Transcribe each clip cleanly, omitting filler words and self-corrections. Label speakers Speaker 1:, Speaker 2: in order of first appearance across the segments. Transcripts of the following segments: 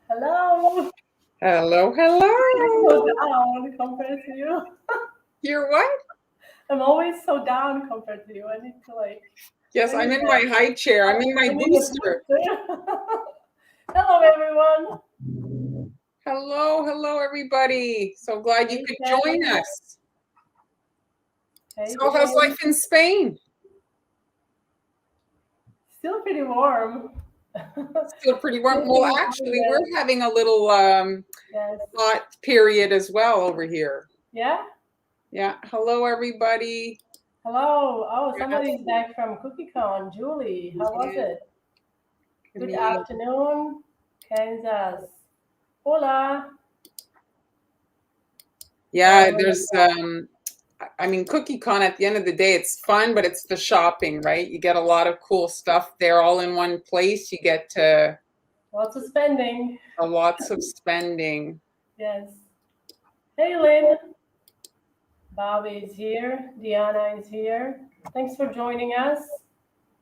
Speaker 1: Hello.
Speaker 2: Hello,
Speaker 1: I'm so
Speaker 2: hello.
Speaker 1: down compared to you.
Speaker 2: You're what?
Speaker 1: I'm always so down compared to you. I need to
Speaker 2: Yes,
Speaker 1: I
Speaker 2: I'm
Speaker 1: need
Speaker 2: in my high chair. I'm in
Speaker 1: I
Speaker 2: my
Speaker 1: need a
Speaker 2: booster.
Speaker 1: booster. Hello, everyone.
Speaker 2: Hello, hello, everybody. So glad you
Speaker 1: Hey,
Speaker 2: could join
Speaker 1: Ken.
Speaker 2: us.
Speaker 1: Hey,
Speaker 2: So, how's
Speaker 1: Jane.
Speaker 2: life in Spain?
Speaker 1: Still pretty warm.
Speaker 2: Still pretty warm.
Speaker 1: Still
Speaker 2: Well,
Speaker 1: pretty warm,
Speaker 2: actually,
Speaker 1: yes.
Speaker 2: we're having a little
Speaker 1: Yes.
Speaker 2: hot period as well over here.
Speaker 1: Yeah.
Speaker 2: Yeah. Hello, everybody.
Speaker 1: Hello. Oh,
Speaker 2: Yes.
Speaker 1: somebody's back from CookieCon. Julie, how was
Speaker 2: Yeah.
Speaker 1: it? Good
Speaker 2: Camille.
Speaker 1: afternoon, Kansas. Hola.
Speaker 2: Yeah.
Speaker 1: Oh,
Speaker 2: There's Cookie Con at the end of the day, it's fun, but it's the shopping, right? You get a lot of cool stuff there all in one place. You get to
Speaker 1: lots of spending.
Speaker 2: lots of spending.
Speaker 1: Yes. Hey, Lynn. Bobby is here. Diana is here. Thanks for joining us.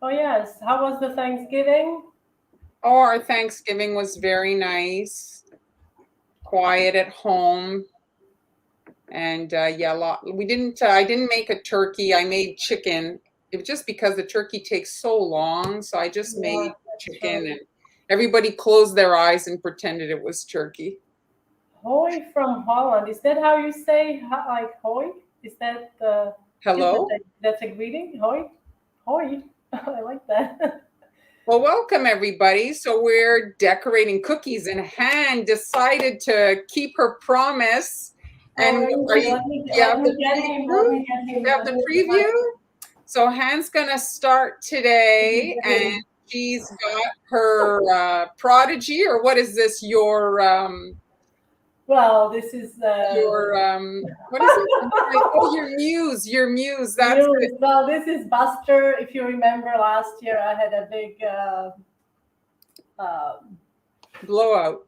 Speaker 1: Oh, yes. How was the Thanksgiving?
Speaker 2: Oh, our Thanksgiving was very nice, quiet at home, and yeah, we didn't. I didn't make a turkey. I made chicken. It was just because the turkey takes so long, so I just
Speaker 1: Yeah,
Speaker 2: made
Speaker 1: that's
Speaker 2: chicken,
Speaker 1: true.
Speaker 2: and everybody closed their eyes and pretended it was turkey.
Speaker 1: Hoy from Holland. Is that how you say like hoy? Is that yes,
Speaker 2: Hello.
Speaker 1: that's a greeting? Hoy? Hoy. I like that.
Speaker 2: Well, welcome everybody. So we're decorating cookies, and Han decided to keep her promise.
Speaker 1: Oh,
Speaker 2: And
Speaker 1: where is
Speaker 2: are
Speaker 1: he?
Speaker 2: you?
Speaker 1: Let
Speaker 2: Do you have
Speaker 1: me
Speaker 2: the
Speaker 1: get him.
Speaker 2: preview?
Speaker 1: Let me get him.
Speaker 2: You have
Speaker 1: Let
Speaker 2: the
Speaker 1: me
Speaker 2: preview? So Han's gonna start today,
Speaker 1: get
Speaker 2: and
Speaker 1: him.
Speaker 2: she's got her prodigy, or what is this?
Speaker 1: Well, this is
Speaker 2: What is it? I'm sorry. Oh, your muse, your muse. That's
Speaker 1: news. Well, this is Buster. If you remember last year, I had a big um,
Speaker 2: blowout.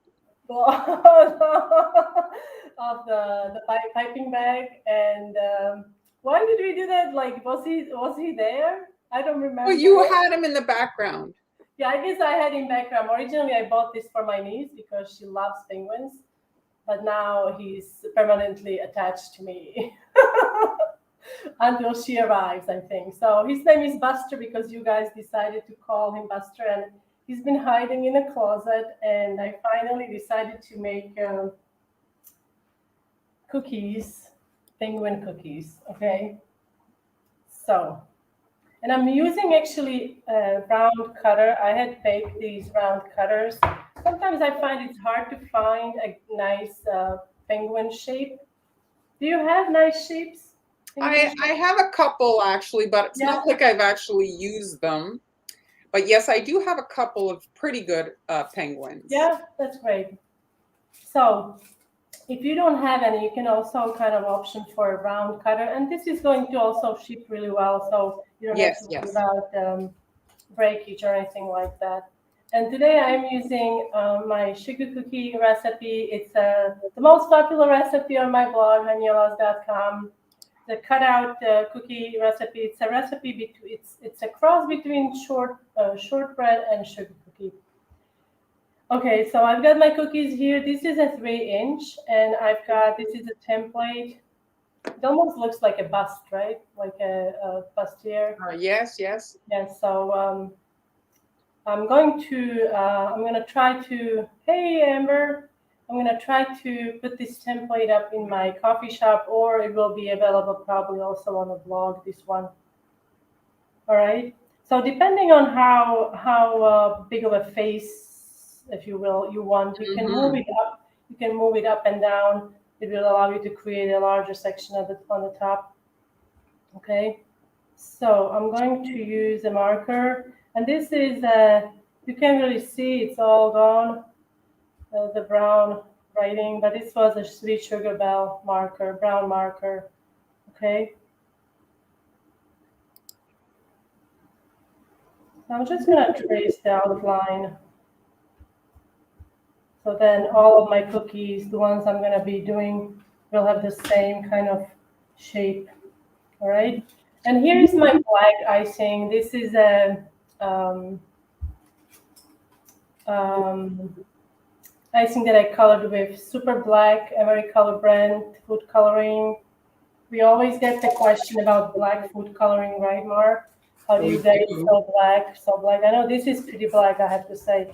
Speaker 1: of the piping bag. And why did we do that? Like, was he there? I don't
Speaker 2: Well,
Speaker 1: remember.
Speaker 2: you had him in the background.
Speaker 1: Yeah, I guess I had him background. Originally, I bought this for my niece because she loves penguins, but now he's permanently attached to me. Until she arrives, I think. So his name is Buster because you guys decided to call him Buster, and he's been hiding in a closet. And I finally decided to make cookies, penguin cookies. Okay, so and I'm using actually a round cutter. I had baked these round cutters. Sometimes I find it's hard to find a nice penguin shape. Do you have nice shapes? Penguin
Speaker 2: I
Speaker 1: shapes?
Speaker 2: have a couple actually, but it's
Speaker 1: Yeah.
Speaker 2: not like I've actually used them. But yes, I do have a couple of pretty good penguins.
Speaker 1: Yeah, that's great. So if you don't have any, you can also kind of option for a round cutter. And this is going to also ship really well, so you don't have
Speaker 2: Yes,
Speaker 1: to worry
Speaker 2: yes.
Speaker 1: about breakage or anything like that. And today I'm using my sugar cookie recipe. It's the most popular recipe on my blog, hanielas.com. The cutout cookie recipe. It's a recipe between it's a cross between shortbread and sugar cookie. Okay, so I've got my cookies here. This is a 3 inch, and I've got this is a template. It almost looks like a bust, right? Like a bustier.
Speaker 2: Yes, yes.
Speaker 1: Yeah. So I'm gonna try to. Hey, Amber. I'm gonna try to put this template up in my coffee shop, or it will be available probably also on the blog. This one. All right. So depending on how big of a face, if you will, you want, you can move
Speaker 2: Mm-hmm.
Speaker 1: it up. You can move it up and down. It will allow you to create a larger section of it on the top. Okay. So I'm going to use a marker, and this is you can't really see, it's all gone, the brown writing, but this was a sweet sugar bell marker, brown marker. Okay. So I'm just gonna trace the outline. So then all of my cookies, the ones I'm gonna be doing, will have the same kind of shape. All right. And here is my black icing. This is um, icing that I colored with Super Black, Every Color brand food coloring. We always get the question about black food coloring, right, Mark? How do you
Speaker 2: We
Speaker 1: get it
Speaker 2: do.
Speaker 1: so black, so black? I know this is pretty black, I have to say.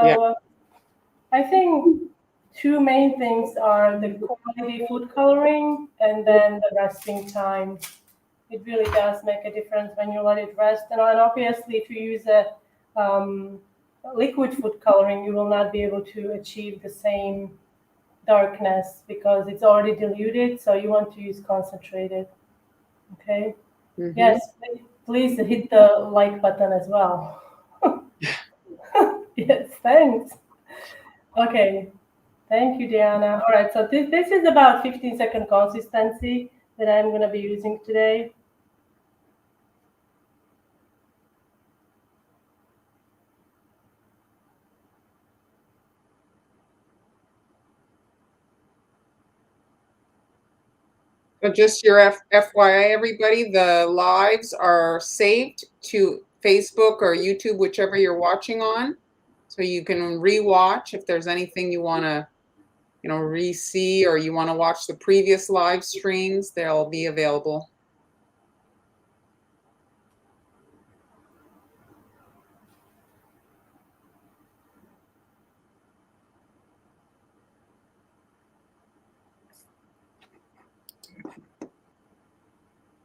Speaker 2: Yeah.
Speaker 1: So I think two main things are the quality food coloring and then the resting time. It really does make a difference when you let it rest. And obviously, if you use a liquid food coloring, you will not be able to achieve the same darkness because it's already diluted. So you want to use concentrated. Okay.
Speaker 2: Mhm.
Speaker 1: Yes, please hit the like button as well. Yes, thanks. Okay. Thank you, Diana. All right, so this is about 15-second consistency that I'm going to be using today.
Speaker 2: So just your FYI, everybody, the lives are saved to Facebook or YouTube, whichever you're watching on. So you can rewatch if there's anything you want to, re-see, or you want to watch the previous live streams, they'll be available.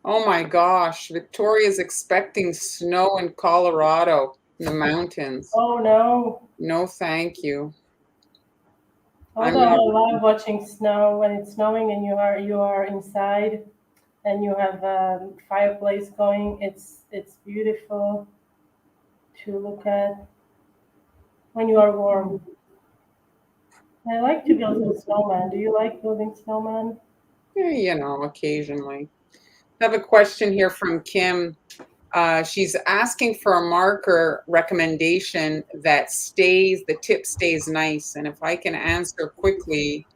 Speaker 2: Oh my gosh, Victoria's expecting snow in Colorado, in the mountains.
Speaker 1: Oh no.
Speaker 2: No, thank you.
Speaker 1: Although I love watching snow when it's snowing and you are inside and you have a fireplace going. It's beautiful to look at when you are warm. I like to build a snowman. Do you like building snowman?
Speaker 2: Occasionally. I have a question here from Kim. She's asking for a marker recommendation that the tip stays nice. And if I can answer quickly,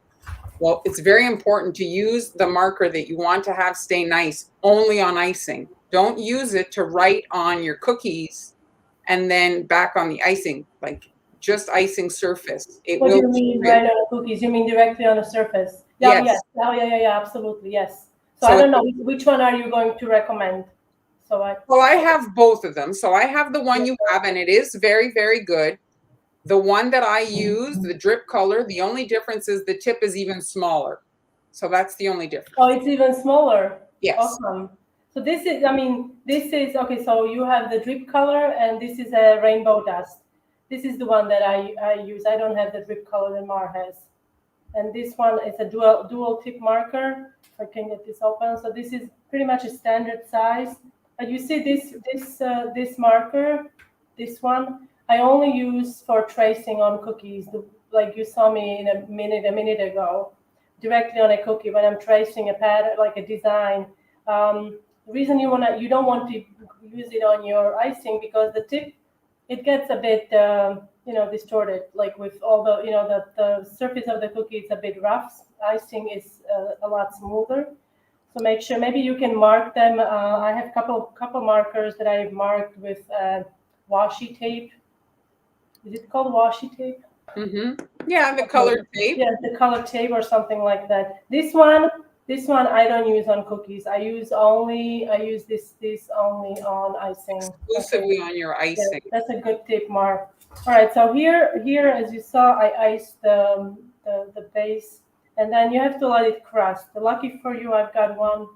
Speaker 2: well, it's very important to use the marker that you want to have stay nice only on icing. Don't use it to write on your cookies and then back on the icing, like just icing surface. It
Speaker 1: What do
Speaker 2: will
Speaker 1: you mean
Speaker 2: chip.
Speaker 1: right on the cookies? You mean directly on the surface? Yeah,
Speaker 2: Yes.
Speaker 1: yes. Oh, yeah, absolutely, yes. So
Speaker 2: So
Speaker 1: I don't know which one are you going to recommend.
Speaker 2: Well, I have both of them. So I have the one you have, and it is very, very good. The one that I use, the drip color, the only difference is the tip is even smaller. So that's the only difference.
Speaker 1: Oh, it's even smaller.
Speaker 2: Yes.
Speaker 1: Awesome. So this is okay. So you have the drip color, and this is a rainbow dust. This is the one that I use. I don't have the drip color that Mar has. And this one is a dual tip marker. If I can get this open. So this is pretty much a standard size. But you see this marker, this one, I only use for tracing on cookies, like you saw me in a minute ago, directly on a cookie when I'm tracing a pattern, like a design. The reason you don't want to use it on your icing because the tip, it gets a bit distorted, like with all the the surface of the cookie is a bit rough. Icing is a lot smoother. So make sure maybe you can mark them. I have couple markers that I've marked with washi tape. Is it called washi tape?
Speaker 2: Mm-hmm. Yeah, the colored tape.
Speaker 1: Yeah, the colored tape or something like that. This one I don't use on cookies. I use this only on icing.
Speaker 2: Exclusively on your icing.
Speaker 1: Yeah, that's a good tip, Mark. All right, so here as you saw, I iced the base, and then you have to let it crust. Lucky for you, I've got one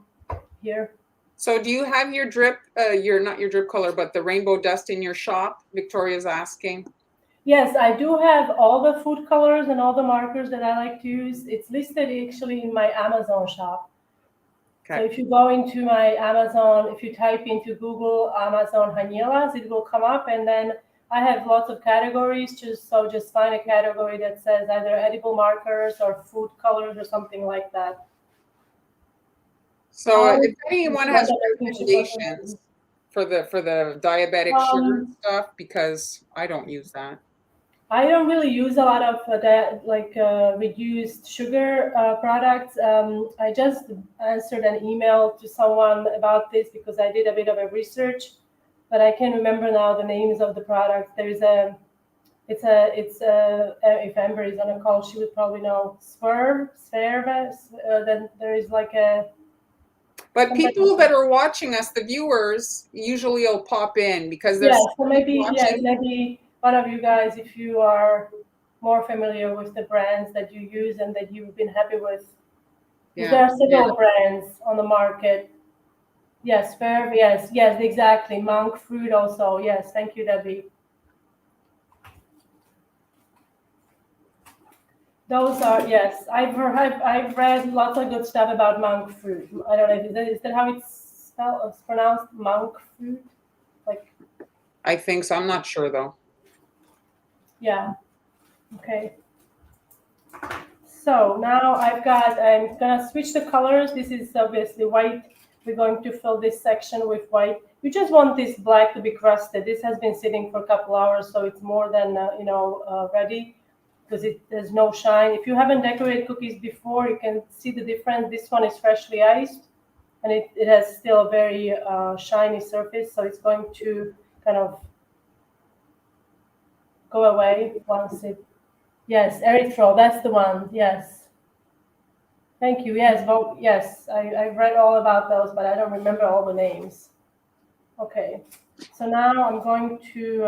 Speaker 1: here.
Speaker 2: So do you have your drip, not your drip color, but the rainbow dust in your shop? Victoria's asking.
Speaker 1: Yes, I do have all the food colors and all the markers that I like to use. It's listed actually in my Amazon shop. Okay. So if you go into my Amazon, if you type into Google Amazon Hanielas, it will come up, and then I have lots of categories. Just find a category that says either edible markers or food colors or something like that.
Speaker 2: So if anyone has recommendations for the diabetic sugar stuff, because I don't use that.
Speaker 1: I don't really use a lot of that, like reduced sugar products. I just answered an email to someone about this because I did a bit of a research, but I can't remember now the names of the products. There's a It's if Amber is on a call, she would probably know. Sphere. Then there is like a.
Speaker 2: But people that are watching us, the viewers, usually will pop in because there's
Speaker 1: So maybe
Speaker 2: watching.
Speaker 1: maybe one of you guys, if you are more familiar with the brands that you use and that you've been happy with. Yeah. There are several brands on the market. Yes, Sphere. Yes, exactly. Monk fruit also. Yes, thank you, Debbie. Those are, yes. I've read lots of good stuff about monk fruit. I don't know. Is that how it's spelled? It's pronounced monk fruit? Like.
Speaker 2: I think so. I'm not sure though.
Speaker 1: Yeah. Okay. So now I'm gonna switch the colors. This is obviously white. We're going to fill this section with white. You just want this black to be crusted. This has been sitting for a couple hours, so it's more than ready, because there's no shine. If you haven't decorated cookies before, you can see the difference. This one is freshly iced, and it has still a very shiny surface, so it's going to kind of go away once it. Yes, erythral, that's the one. Yes. Thank you. Yes, yes, I've read all about those, but I don't remember all the names. Okay, so now I'm going to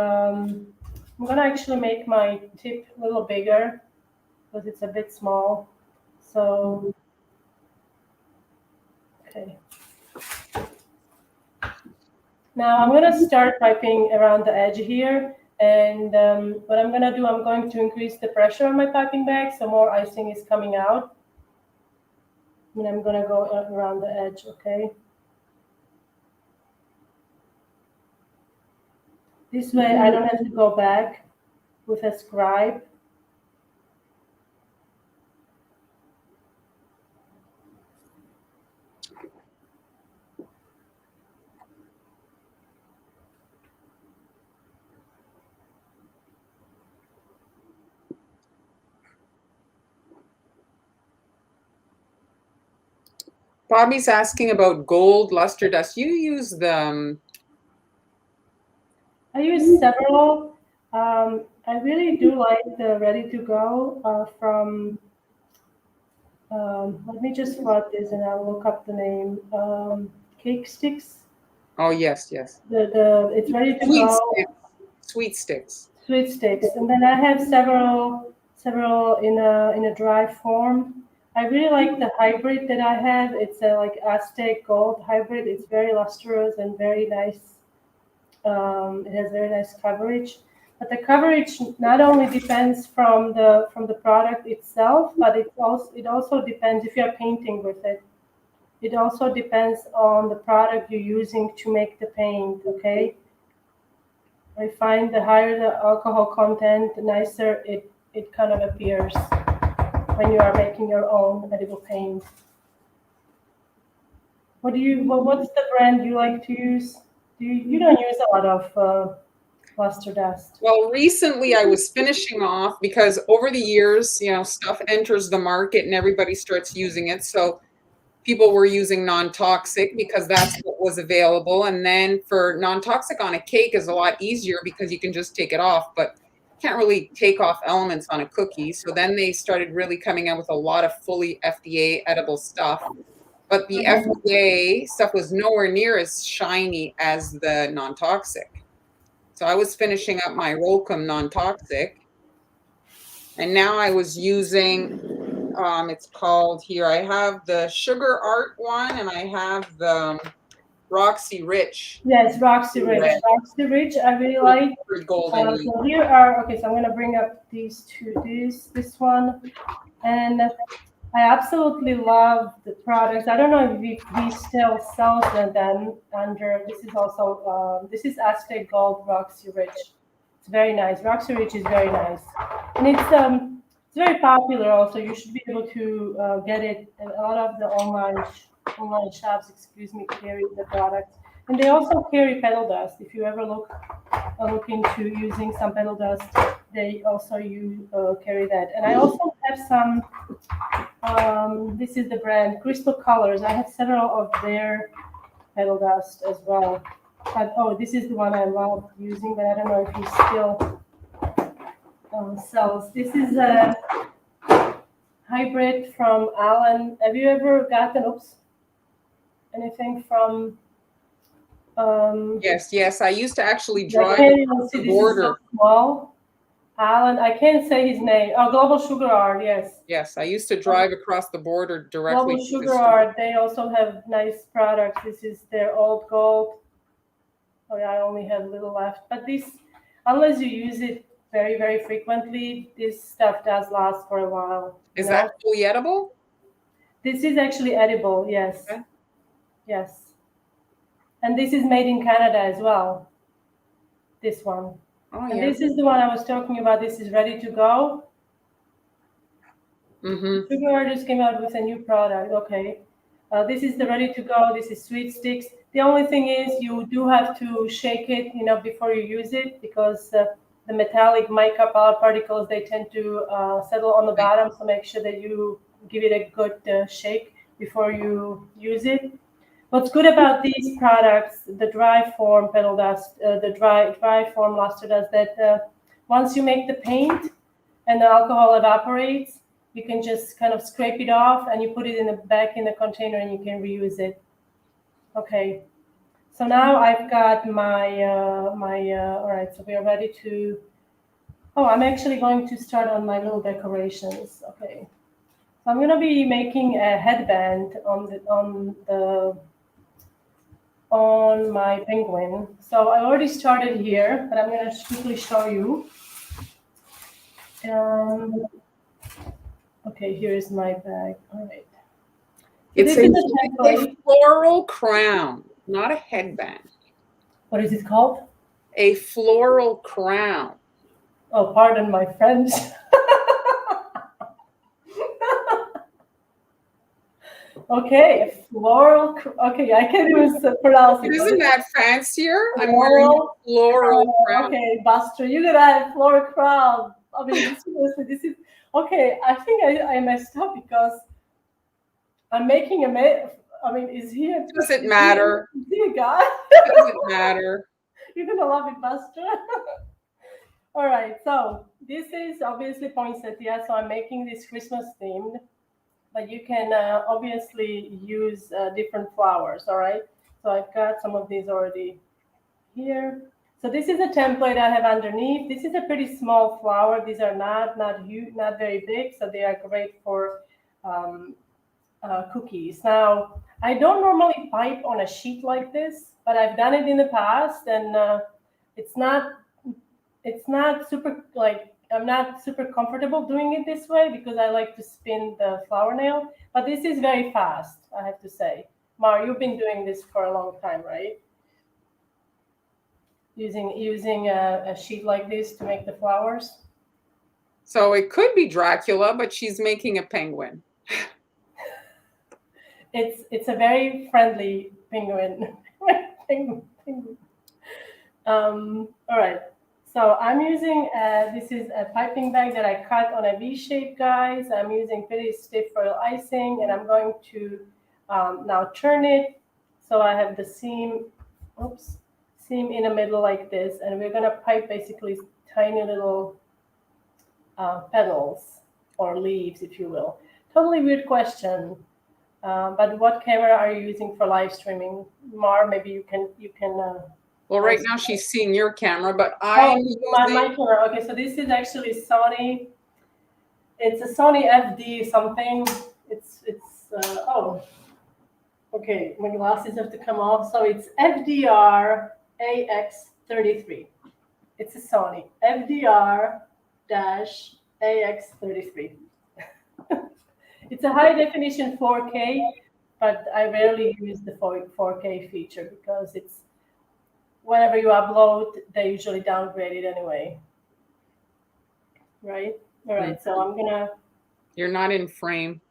Speaker 1: actually make my tip a little bigger because it's a bit small. So, okay. Now I'm going to start piping around the edge here. And what I'm going to do, I'm going to increase the pressure on my piping bag so more icing is coming out. And I'm going to go around the edge, okay? This way I don't have to go back with a scribe.
Speaker 2: Bobby's asking about gold luster dust. You use the.
Speaker 1: I use several. I really do like the Ready to Go from. Let me just plug this and I'll look up the name. Cake Sticks.
Speaker 2: Oh yes.
Speaker 1: It's Ready to Go.
Speaker 2: Sweet sticks.
Speaker 1: Sweet sticks, and then I have several in a dry form. I really like the hybrid that I have. It's a like Aztec Gold hybrid. It's very lustrous and very nice. It has very nice coverage, but the coverage not only depends from the product itself, but it also depends if you're painting with it. It also depends on the product you're using to make the paint. Okay. I find the higher the alcohol content, the nicer it kind of appears when you are making your own edible paint. What's the brand you like to use? You don't use a lot of luster dust.
Speaker 2: Well, recently I was finishing off because over the years, stuff enters the market and everybody starts using it. So people were using non-toxic because that's what was available. And then for non-toxic on a cake is a lot easier because you can just take it off, but you can't really take off elements on a cookie. So then they started really coming out with a lot of fully FDA edible stuff. But the FDA stuff was nowhere near as shiny as the non-toxic. So I was finishing up my Rolcom non-toxic. And now I was using, it's called here, I have the Sugar Art one and I have the Roxy Rich.
Speaker 1: Yes, Roxy Rich. Red. Roxy Rich, I really like.
Speaker 2: Golden.
Speaker 1: So here are, okay, so I'm going to bring up these two, this one. And I absolutely love the products. I don't know if we still sell them under, this is also, this is Aztec Gold Roxy Rich. It's very nice. Roxy Rich is very nice. And it's very popular also. You should be able to get it. And a lot of the online shops, carry the product. And they also carry petal dust. If you ever look into using some petal dust, they also carry that. And I also have some, this is the brand Crystal Colors. I have several of their petal dust as well. But, this is the one I love using, but I don't know if you still cells. This is a hybrid from Alan. Have you ever gotten, anything from,
Speaker 2: Yes. I used to actually
Speaker 1: I
Speaker 2: drive
Speaker 1: can't even
Speaker 2: across
Speaker 1: see,
Speaker 2: the
Speaker 1: this is so
Speaker 2: border.
Speaker 1: small. Alan, I can't say his name. Oh, Global Sugar Art, yes.
Speaker 2: Yes, I used to drive across the border directly
Speaker 1: Global
Speaker 2: to the
Speaker 1: Sugar
Speaker 2: store.
Speaker 1: Art, they also have nice products. This is their old gold. Oh yeah, I only have a little left. But this, unless you use it very, very frequently, this stuff does last for a while.
Speaker 2: Is that fully edible?
Speaker 1: This is actually edible, yes.
Speaker 2: Okay.
Speaker 1: Yes. And this is made in Canada as well. This one.
Speaker 2: Oh,
Speaker 1: And
Speaker 2: yeah.
Speaker 1: this is the one I was talking about. This is ready to go.
Speaker 2: Mm-hmm.
Speaker 1: Sugar Artist came out with a new product. Okay. This is the ready to go. This is sweet sticks. The only thing is you do have to shake it, before you use it, because the metallic mica particles, they tend to settle on the bottom. So make sure that you give it a good shake before you use it. What's good about these products, the dry form pedal dust, the dry form luster dust, that once you make the paint and the alcohol evaporates, you can just kind of scrape it off and you put it back in the container and you can reuse it. Okay. So now I've got all right, so we are ready to, I'm actually going to start on my little decorations. Okay. So I'm going to be making a headband on my penguin. So I already started here, but I'm going to quickly show you. Okay, here's my bag. All right. So
Speaker 2: It's
Speaker 1: this is a template.
Speaker 2: a floral crown, not a headband.
Speaker 1: What is it called?
Speaker 2: A floral crown.
Speaker 1: Oh, pardon my French. Okay, a floral. Okay, I can't even pronounce it.
Speaker 2: Isn't that fancier? I'm wearing
Speaker 1: Floral
Speaker 2: a floral crown.
Speaker 1: Okay, Buster, you gotta have floral crown. I mean, this is okay. I think I messed up because I'm making I mean, is he a,
Speaker 2: Does it matter?
Speaker 1: is he a guy?
Speaker 2: Doesn't matter.
Speaker 1: You're gonna love it, Buster. All right, so this is obviously poinsettia, so I'm making this Christmas themed, but you can obviously use different flowers, all right? So I've got some of these already here. So this is a template I have underneath. This is a pretty small flower. These are not huge, not very big, so they are great for um, cookies. Now, I don't normally pipe on a sheet like this, but I've done it in the past, and it's not super, like, I'm not super comfortable doing it this way because I like to spin the flower nail. But this is very fast, I have to say. Mar, you've been doing this for a long time, right? Using a sheet like this to make the flowers.
Speaker 2: So it could be Dracula, but she's making a penguin.
Speaker 1: It's a very friendly penguin. Penguin. All right. So I'm using this is a piping bag that I cut on a V shape, guys. I'm using pretty stiff foil icing, and I'm going to now turn it so I have the seam. Seam in the middle like this, and we're gonna pipe basically tiny little petals or leaves, if you will. Totally weird question. But what camera are you using for live streaming, Mar? Maybe you can.
Speaker 2: Well, right now she's seeing your camera, but
Speaker 1: Oh,
Speaker 2: I'm
Speaker 1: my camera. Okay, so this is actually Sony. It's a Sony FD something. Okay. My glasses have to come off. So it's FDR AX33. It's a Sony FDR dash AX33. It's a high definition 4K, but I rarely use the 4K feature because it's whenever you upload, they usually downgrade it anyway. Right? All right, so I'm gonna.
Speaker 2: You're not in frame.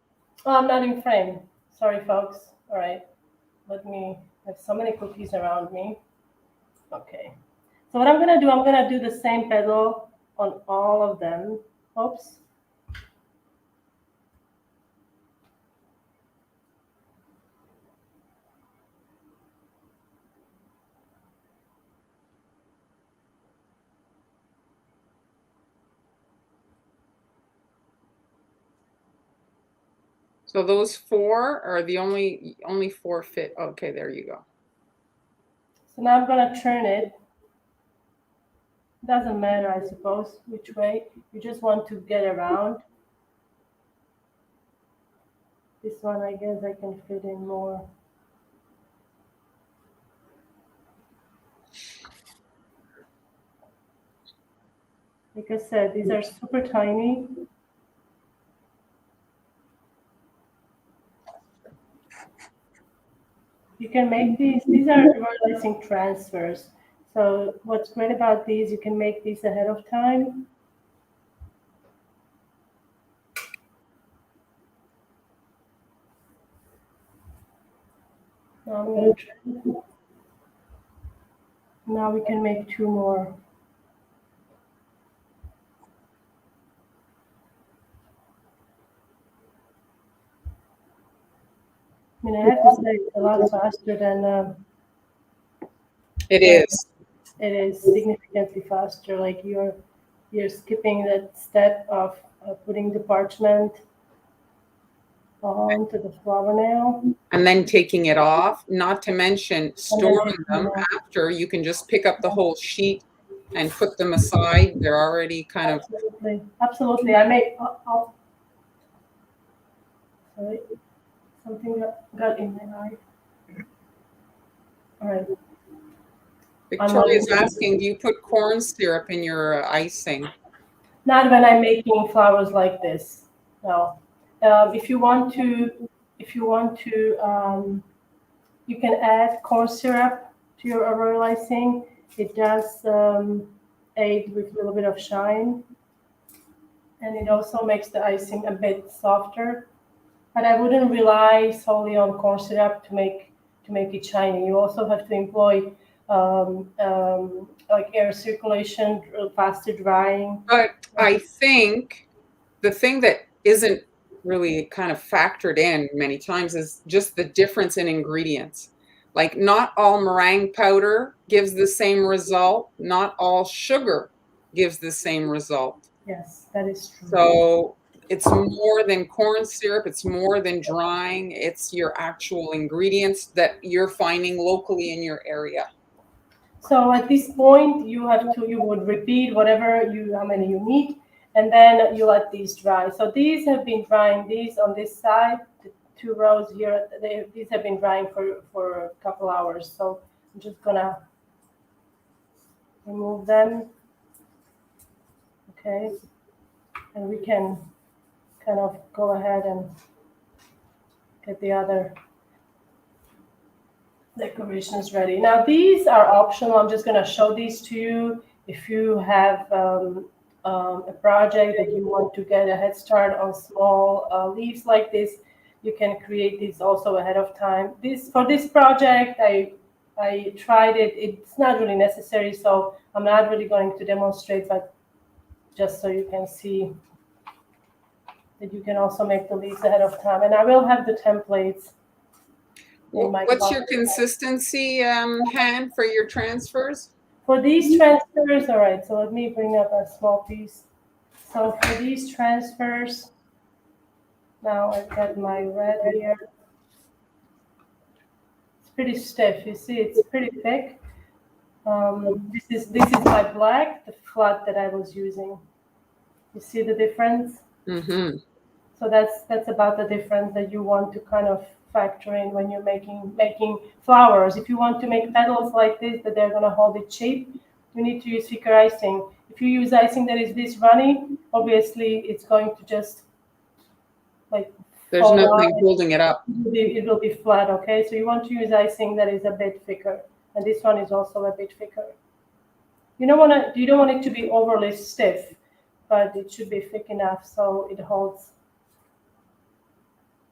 Speaker 1: Oh, I'm not in frame. Sorry, folks. All right, let me. I have so many cookies around me. Okay. So what I'm gonna do the same pedal on all of them. Oops.
Speaker 2: So those 4 are the only 4 fit. Okay, there you go.
Speaker 1: So now I'm gonna turn it. Doesn't matter, I suppose, which way. You just want to get around. This one, I guess I can fit in more. Like I said, these are super tiny. You can make these are realizing transfers. So what's great about these, you can make these ahead of time. Now I'm gonna try. Now we can make 2 more. I mean, I have to say it's a lot faster than
Speaker 2: It is.
Speaker 1: it is significantly faster. Like you're skipping that step of putting the parchment onto the flower nail.
Speaker 2: And then taking it off, not to mention storing them
Speaker 1: Yeah.
Speaker 2: after. You can just pick up the whole sheet and put them aside. They're already kind of.
Speaker 1: Absolutely, absolutely. I made. Sorry, something got in my eye. All right.
Speaker 2: Victoria's asking, do you put corn syrup in your icing?
Speaker 1: Not when I'm making flowers like this. No. If you want to, you can add corn syrup to your royal icing. It does aid with a little bit of shine, and it also makes the icing a bit softer. But I wouldn't rely solely on corn syrup to make it shiny. You also have to employ like air circulation, faster drying.
Speaker 2: But I think the thing that isn't really kind of factored in many times is just the difference in ingredients. Like not all meringue powder gives the same result. Not all sugar gives the same result.
Speaker 1: Yes, that is true.
Speaker 2: So it's more than corn syrup. It's more than drying. It's your actual ingredients that you're finding locally in your area.
Speaker 1: So at this point, you would repeat how many you need, and then you let these dry. So these have been drying. These on this side, the 2 rows here, these have been drying for a couple hours. So I'm just gonna remove them. Okay, and we can kind of go ahead and get the other decorations ready. Now these are optional. I'm just going to show these to you. If you have a project that you want to get a head start on small leaves like this, you can create these also ahead of time. For this project, I tried it. It's not really necessary, so I'm not really going to demonstrate, but just so you can see that you can also make the leaves ahead of time. And I will have the templates.
Speaker 2: What's your consistency, Han, for your transfers?
Speaker 1: For these transfers, all right, so let me bring up a small piece. So for these transfers, now I've got my red here. It's pretty stiff. You see, it's pretty thick. This is my black, the flat that I was using. You see the difference?
Speaker 2: Mm-hmm.
Speaker 1: So that's about the difference that you want to kind of factor in when you're making flowers. If you want to make petals like this that they're gonna hold it shape, you need to use thicker icing. If you use icing that is this runny, obviously it's going to just like
Speaker 2: there's nothing holding it up.
Speaker 1: It will be flat, okay? So you want to use icing that is a bit thicker, and this one is also a bit thicker. You don't want it to be overly stiff, but it should be thick enough so it holds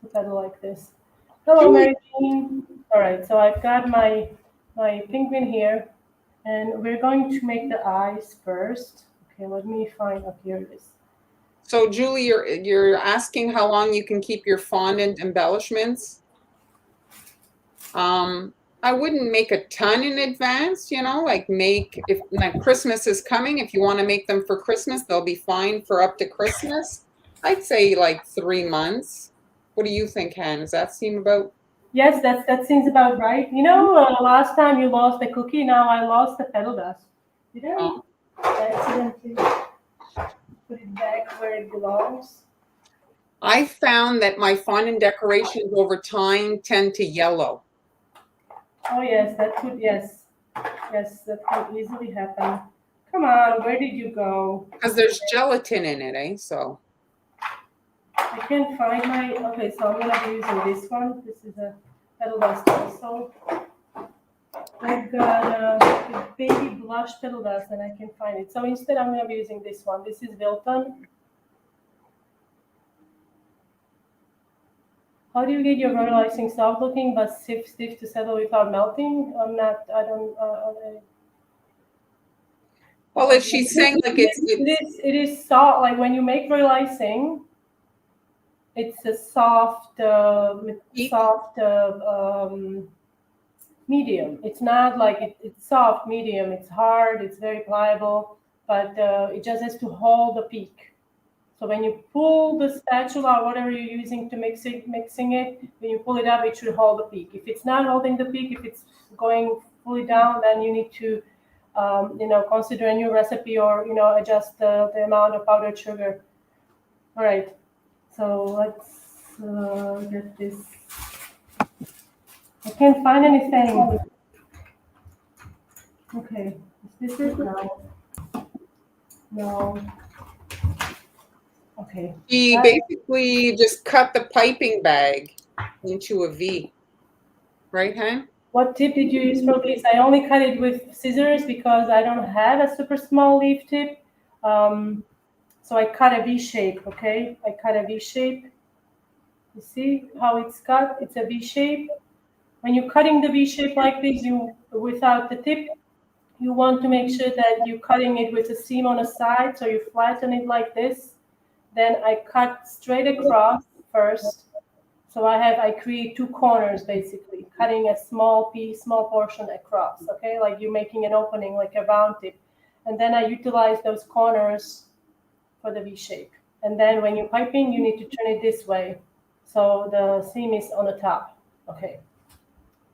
Speaker 1: the petal like this. Hello, Mary Jean. All right, so I've got my penguin here, and we're going to make the eyes first. Okay, let me find. Oh, here it is.
Speaker 2: So, Julie, you're asking how long you can keep your fondant embellishments. I wouldn't make a ton in advance, like if Christmas is coming, if you want to make them for Christmas, they'll be fine for up to Christmas. I'd say like 3 months. What do you think, Han? Does that seem about?
Speaker 1: Yes, that seems about right. You know, last time you lost the cookie, now I lost the petal dust. Did I accidentally put it back where it belongs?
Speaker 2: I found that my fondant decorations over time tend to yellow.
Speaker 1: Oh yes, that could yes, yes, that could easily happen. Come on, where did you go?
Speaker 2: Because there's gelatin in it, eh? So
Speaker 1: I can't find my. Okay, so I'm gonna be using this one. This is a petal dust also. I've got a baby blush petal dust, and I can find it. So instead, I'm gonna be using this one. This is Wilton. How do you get your royal icing soft looking but stiff to settle without melting? I'm not. I don't.
Speaker 2: well, if she's saying like
Speaker 1: It is soft. Like when you make royal icing, it's a soft, medium. It's not like it's soft medium. It's hard. It's very pliable, but it just has to hold the peak. So when you pull the spatula or whatever you're using to mixing it, when you pull it up, it should hold the peak. If it's not holding the peak, if it's going fully down, then you need to, consider a new recipe or adjust the amount of powdered sugar. All right. So let's get this. I can't find anything. Okay. Is this it? No. No. Okay.
Speaker 2: she basically just cut the piping bag into a V, right, Han?
Speaker 1: What tip did you use for this? I only cut it with scissors because I don't have a super small leaf tip. So I cut a V shape, okay? I cut a V shape. You see how it's cut? It's a V shape. When you're cutting the V shape like this, without the tip, you want to make sure that you're cutting it with a seam on the side, so you flatten it like this. Then I cut straight across first. So I create two corners basically, cutting a small portion across, okay? Like you're making an opening, like a round tip. And then I utilize those corners for the V shape. And then when you're piping, you need to turn it this way. So the seam is on the top, okay?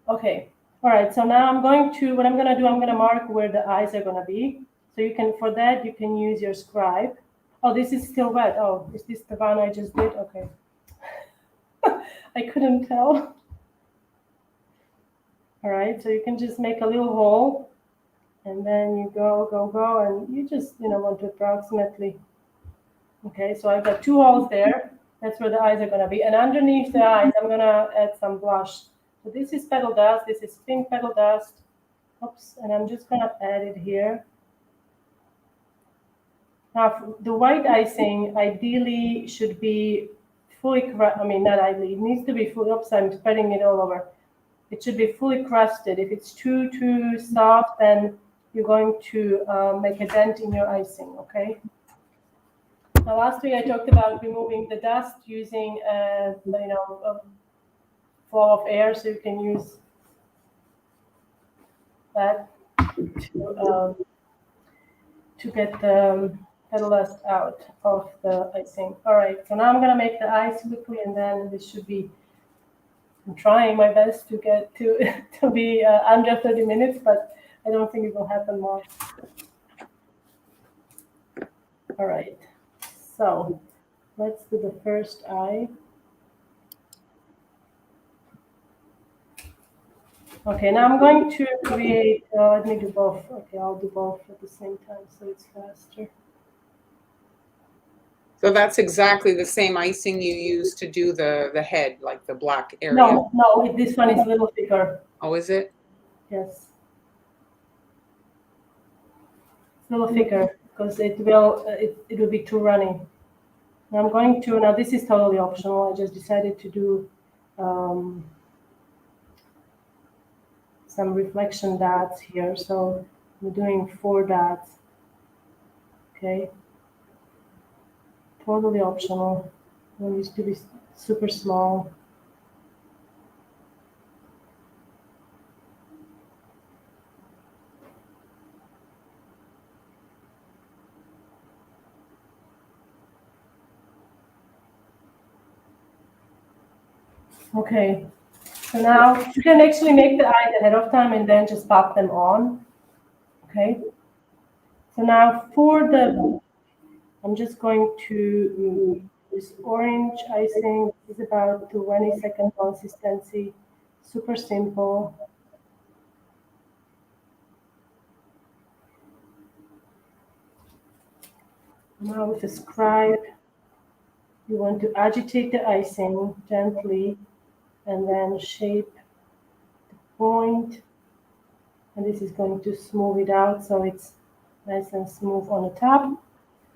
Speaker 1: Okay, all right, so now what I'm gonna do, I'm gonna mark where the eyes are gonna be. So for that, you can use your scribe. Oh, this is still wet. Oh, is this the one I just did? Okay. I couldn't tell. All right, so you can just make a little hole and then you go, and you just, want to approximately. Okay, so I've got two holes there. That's where the eyes are gonna be. And underneath the eyes, I'm gonna add some blush. So this is petal dust, this is pink petal dust. Oops, and I'm just gonna add it here. Now, the white icing ideally should be fully, not ideally, it needs to be fully, oops, I'm spreading it all over. It should be fully crusted. If it's too soft, then you're going to make a dent in your icing, okay? Now, last week I talked about removing the dust using, a flow of air, so you can use that to get the petal dust out of the icing. All right, so now I'm gonna make the ice quickly, and then this should be. I'm trying my best to get to be under 30 minutes, but I don't think it will happen more. All right, so let's do the first eye. Okay, now I'm going to create, let me do both. Okay, I'll do both at the same time so it's faster.
Speaker 2: So that's exactly the same icing you use to do the head, like the black area.
Speaker 1: No, this one is a little thicker.
Speaker 2: Oh, is it?
Speaker 1: Yes. It's a little thicker because it will be too runny. Now I'm going to, now this is totally optional. I just decided to do some reflection dots here. So I'm doing 4 dots. Okay. Totally optional. It used to be super small. Okay, so now you can actually make the eyes ahead of time and then just pop them on. Okay, so now for the, I'm just going to use orange icing. This is about 20-second consistency, super simple. Now with the scribe, you want to agitate the icing gently and then shape the point. And this is going to smooth it out so it's nice and smooth on the top.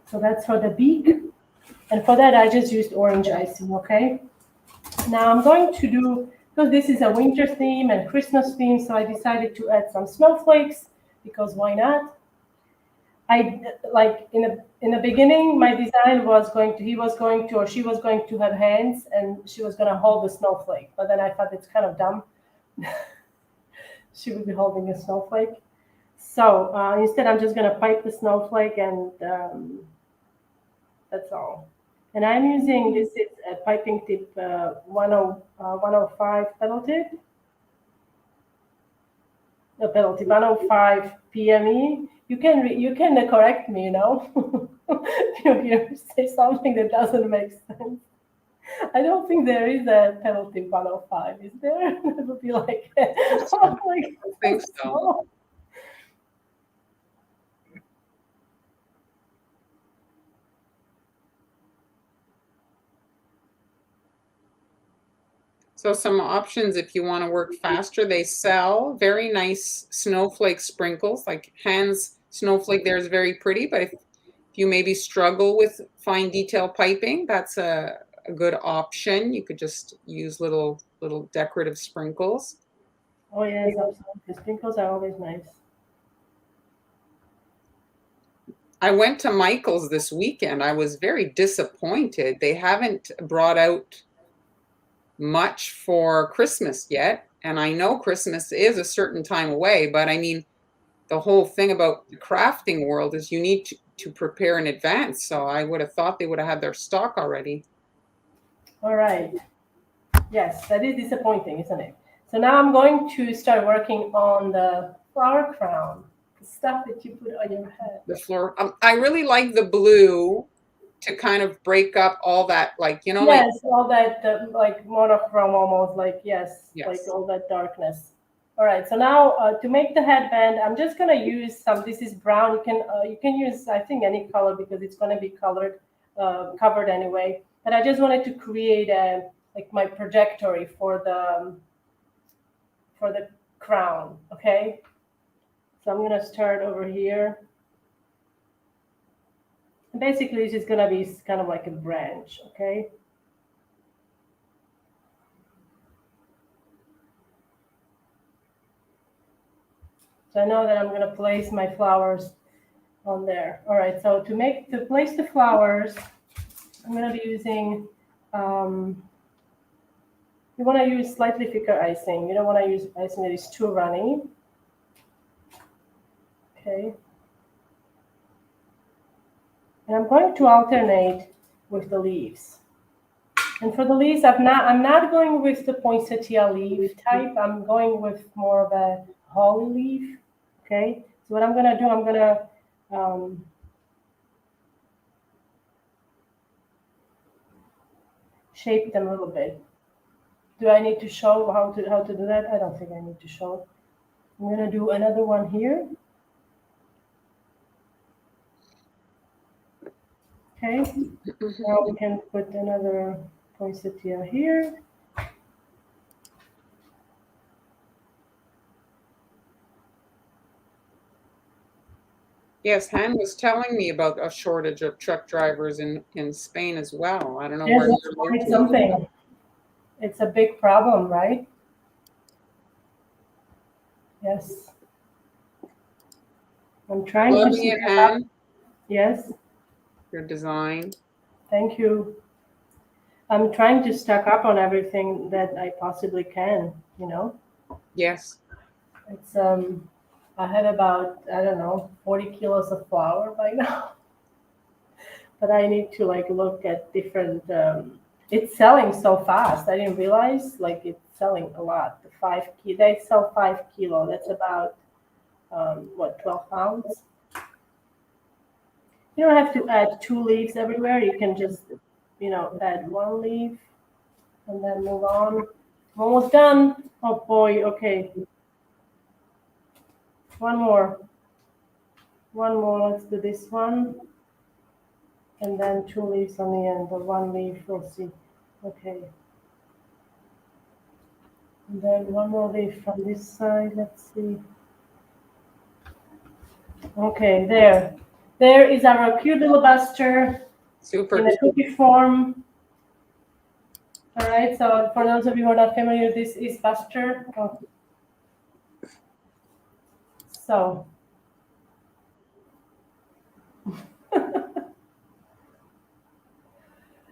Speaker 1: So that's for the beak. And for that, I just used orange icing, okay? Now I'm going to do, because this is a winter theme and Christmas theme, so I decided to add some snowflakes, because why not? I like in the beginning, my design was going to, he was going to, or she was going to have hands and she was going to hold the snowflake. But then I thought it's kind of dumb. She would be holding a snowflake. So instead, I'm just going to pipe the snowflake and that's all. And I'm using, this is a piping tip 105 petal tip. No, penalty 105 PME. You can correct me, you know. If you say something that doesn't make sense. I don't think there is a penalty 105, is there? It would be like, oh, like
Speaker 2: I think so. So some options if you want to work faster, they sell very nice snowflake sprinkles, like Hans snowflake there is very pretty, but if you maybe struggle with fine detail piping, that's a good option. You could just use little decorative sprinkles.
Speaker 1: Oh yes, absolutely. The sprinkles are always nice.
Speaker 2: I went to Michael's this weekend. I was very disappointed. They haven't brought out much for Christmas yet. And I know Christmas is a certain time away, but I mean, the whole thing about the crafting world is you need to prepare in advance. So I would have thought they would have had their stock already.
Speaker 1: All right. Yes, that is disappointing, isn't it? So now I'm going to start working on the flower crown, the stuff that you put on your head.
Speaker 2: The floor. I really like the blue to kind of break up all that, like, you know,
Speaker 1: Yes, all that like monochrome almost, like yes, like
Speaker 2: yes.
Speaker 1: all that darkness. All right, so now to make the headband, I'm just gonna use some. This is brown. You can use, I think, any color because it's gonna be colored covered anyway. But I just wanted to create a like my trajectory for the crown. Okay, so I'm gonna start over here. And basically, it's just gonna be kind of like a branch. Okay. So I know that I'm going to place my flowers on there. All right, so to place the flowers, I'm going to be using, you want to use slightly thicker icing. You don't want to use icing that is too runny. Okay. And I'm going to alternate with the leaves. And for the leaves, I'm not going with the poinsettia leaf type. I'm going with more of a holly leaf. Okay, so what I'm gonna do, I'm gonna shape them a little bit. Do I need to show how to do that? I don't think I need to show. I'm gonna do another one here. Okay, now we can put another poinsettia here.
Speaker 2: Yes, Han was telling me about a shortage of truck drivers in Spain as well. I don't know
Speaker 1: Yes,
Speaker 2: where
Speaker 1: that's
Speaker 2: you're
Speaker 1: quite
Speaker 2: located.
Speaker 1: something. It's a big problem, right? Yes. I'm trying to
Speaker 2: Loving
Speaker 1: see
Speaker 2: it, Han,
Speaker 1: Yes,
Speaker 2: your design.
Speaker 1: thank you. I'm trying to stock up on everything that I possibly can, you know.
Speaker 2: Yes.
Speaker 1: It's I have about, I don't know, 40 kilos of flour by now. But I need to like look at different It's selling so fast. I didn't realize like it's selling a lot. The 5 kilo, they sell 5 kilo. That's about what, 12 pounds. You don't have to add 2 leaves everywhere. You can just, add 1 leaf and then move on. Almost done. Oh boy. Okay. One more. One more. Let's do this one. And then 2 leaves on the end, or 1 leaf. We'll see. Okay. And then one more leaf from this side. Let's see. Okay, there. There is our cute little buster
Speaker 2: Super
Speaker 1: in a cookie form. All right, so for those of you who are not familiar, this is buster. Oh. So.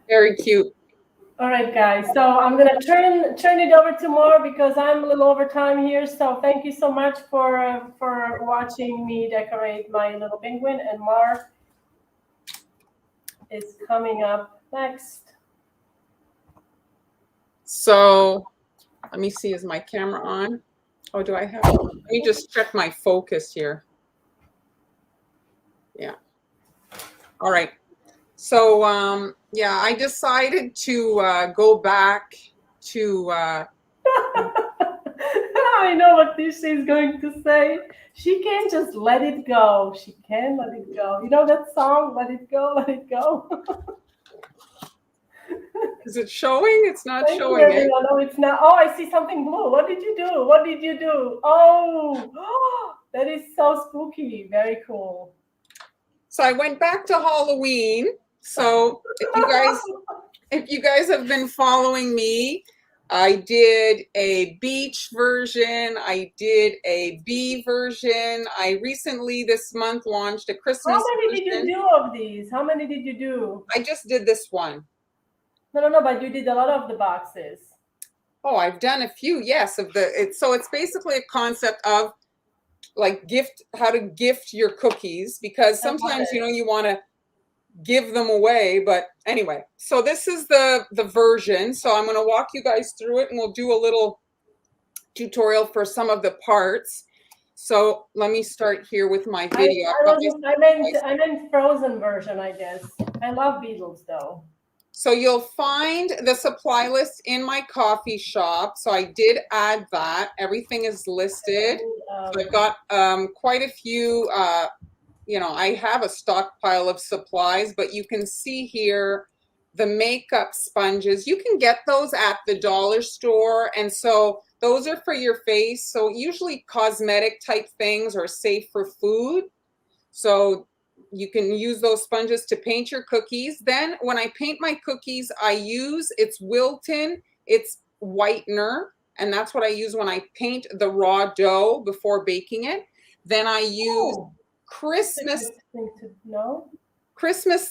Speaker 2: Very cute.
Speaker 1: All right, guys. So I'm gonna turn it over to Mar because I'm a little over time here. So thank you so much for watching me decorate my little penguin. And Mar is coming up next.
Speaker 2: So let me see, is my camera on? Oh, do I have? Let me just check my focus here. Yeah. All right. So yeah, I decided to go back to.
Speaker 1: I know what this is going to say. She can't just let it go. She can let it go. You know that song, Let It Go, Let It Go?
Speaker 2: Is it showing? It's not
Speaker 1: Thank
Speaker 2: showing
Speaker 1: you,
Speaker 2: it.
Speaker 1: everyone. No, it's not. Oh, I see something blue. What did you do? What did you do? Oh, that is so spooky. Very cool.
Speaker 2: So I went back to Halloween. So if you guys have been following me, I did a beach version. I did a bee version. I recently this month launched a Christmas
Speaker 1: How many did
Speaker 2: version.
Speaker 1: you do of these? How many did you do?
Speaker 2: I just did this one.
Speaker 1: No, but you did a lot of the boxes.
Speaker 2: Oh, I've done a few, yes, of so it's basically a concept of like how to gift your cookies, because sometimes you want to give them away, but anyway, so this is the version. So I'm going to walk you guys through it and we'll do a little tutorial for some of the parts. So let me start here with my video.
Speaker 1: I meant frozen version, I guess. I love beetles though.
Speaker 2: So you'll find the supply list in my coffee shop. So I did add that. Everything is listed. So I've got quite a few, I have a stockpile of supplies, but you can see here the makeup sponges. You can get those at the dollar store. And so those are for your face. So usually cosmetic type things are safe for food. So you can use those sponges to paint your cookies. Then when I paint my cookies, I use, it's Wilton, it's whitener, and that's what I use when I paint the raw dough before baking it. Then I use Christmas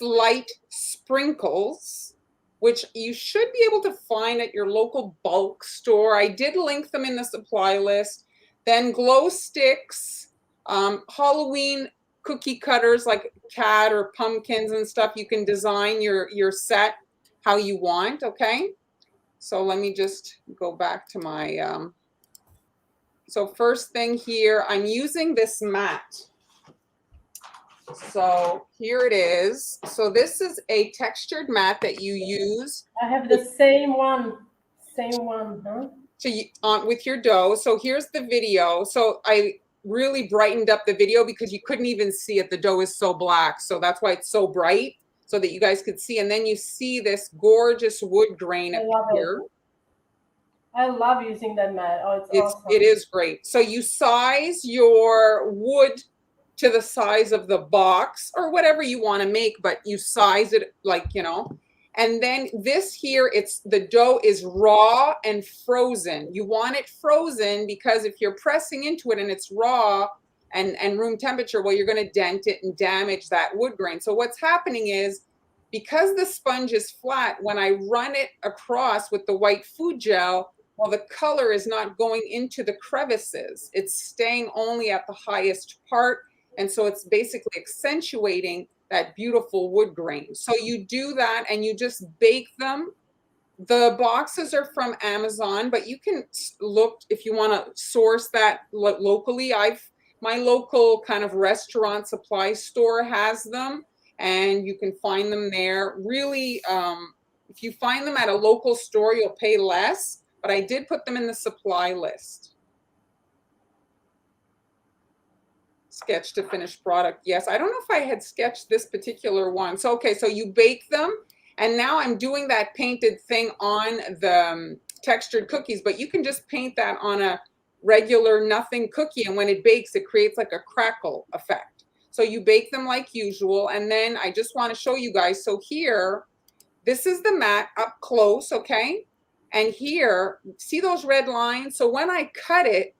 Speaker 2: light sprinkles, which you should be able to find at your local bulk store. I did link them in the supply list. Then glow sticks, Halloween cookie cutters like cat or pumpkins and stuff. You can design your set how you want, okay? So let me just go back to my, so first thing here, I'm using this mat. So here it is. So this is a textured mat that you use.
Speaker 1: I have the same one, huh?
Speaker 2: With your dough. So here's the video. So I really brightened up the video because you couldn't even see it. The dough is so black. So that's why it's so bright, so that you guys could see. And then you see this gorgeous wood grain up here.
Speaker 1: I love using that mat. Oh, it's awesome.
Speaker 2: It is great. So you size your wood to the size of the box or whatever you want to make, but you size it like, and then this here, the dough is raw and frozen. You want it frozen because if you're pressing into it and it's raw and room temperature, well, you're going to dent it and damage that wood grain. So what's happening is, because the sponge is flat, when I run it across with the white food gel, well, the color is not going into the crevices. It's staying only at the highest part. And so it's basically accentuating that beautiful wood grain. So you do that and you just bake them The boxes are from Amazon, but you can look if you want to source that locally. My local kind of restaurant supply store has them, and you can find them there. Really, if you find them at a local store, you'll pay less, but I did put them in the supply list. Sketch to finished product. Yes, I don't know if I had sketched this particular one. So, okay, so you bake them, and now I'm doing that painted thing on the textured cookies, but you can just paint that on a regular nothing cookie, and when it bakes, it creates like a crackle effect. So you bake them like usual, and then I just want to show you guys. So here, this is the mat up close, okay? And here, see those red lines? So when I cut it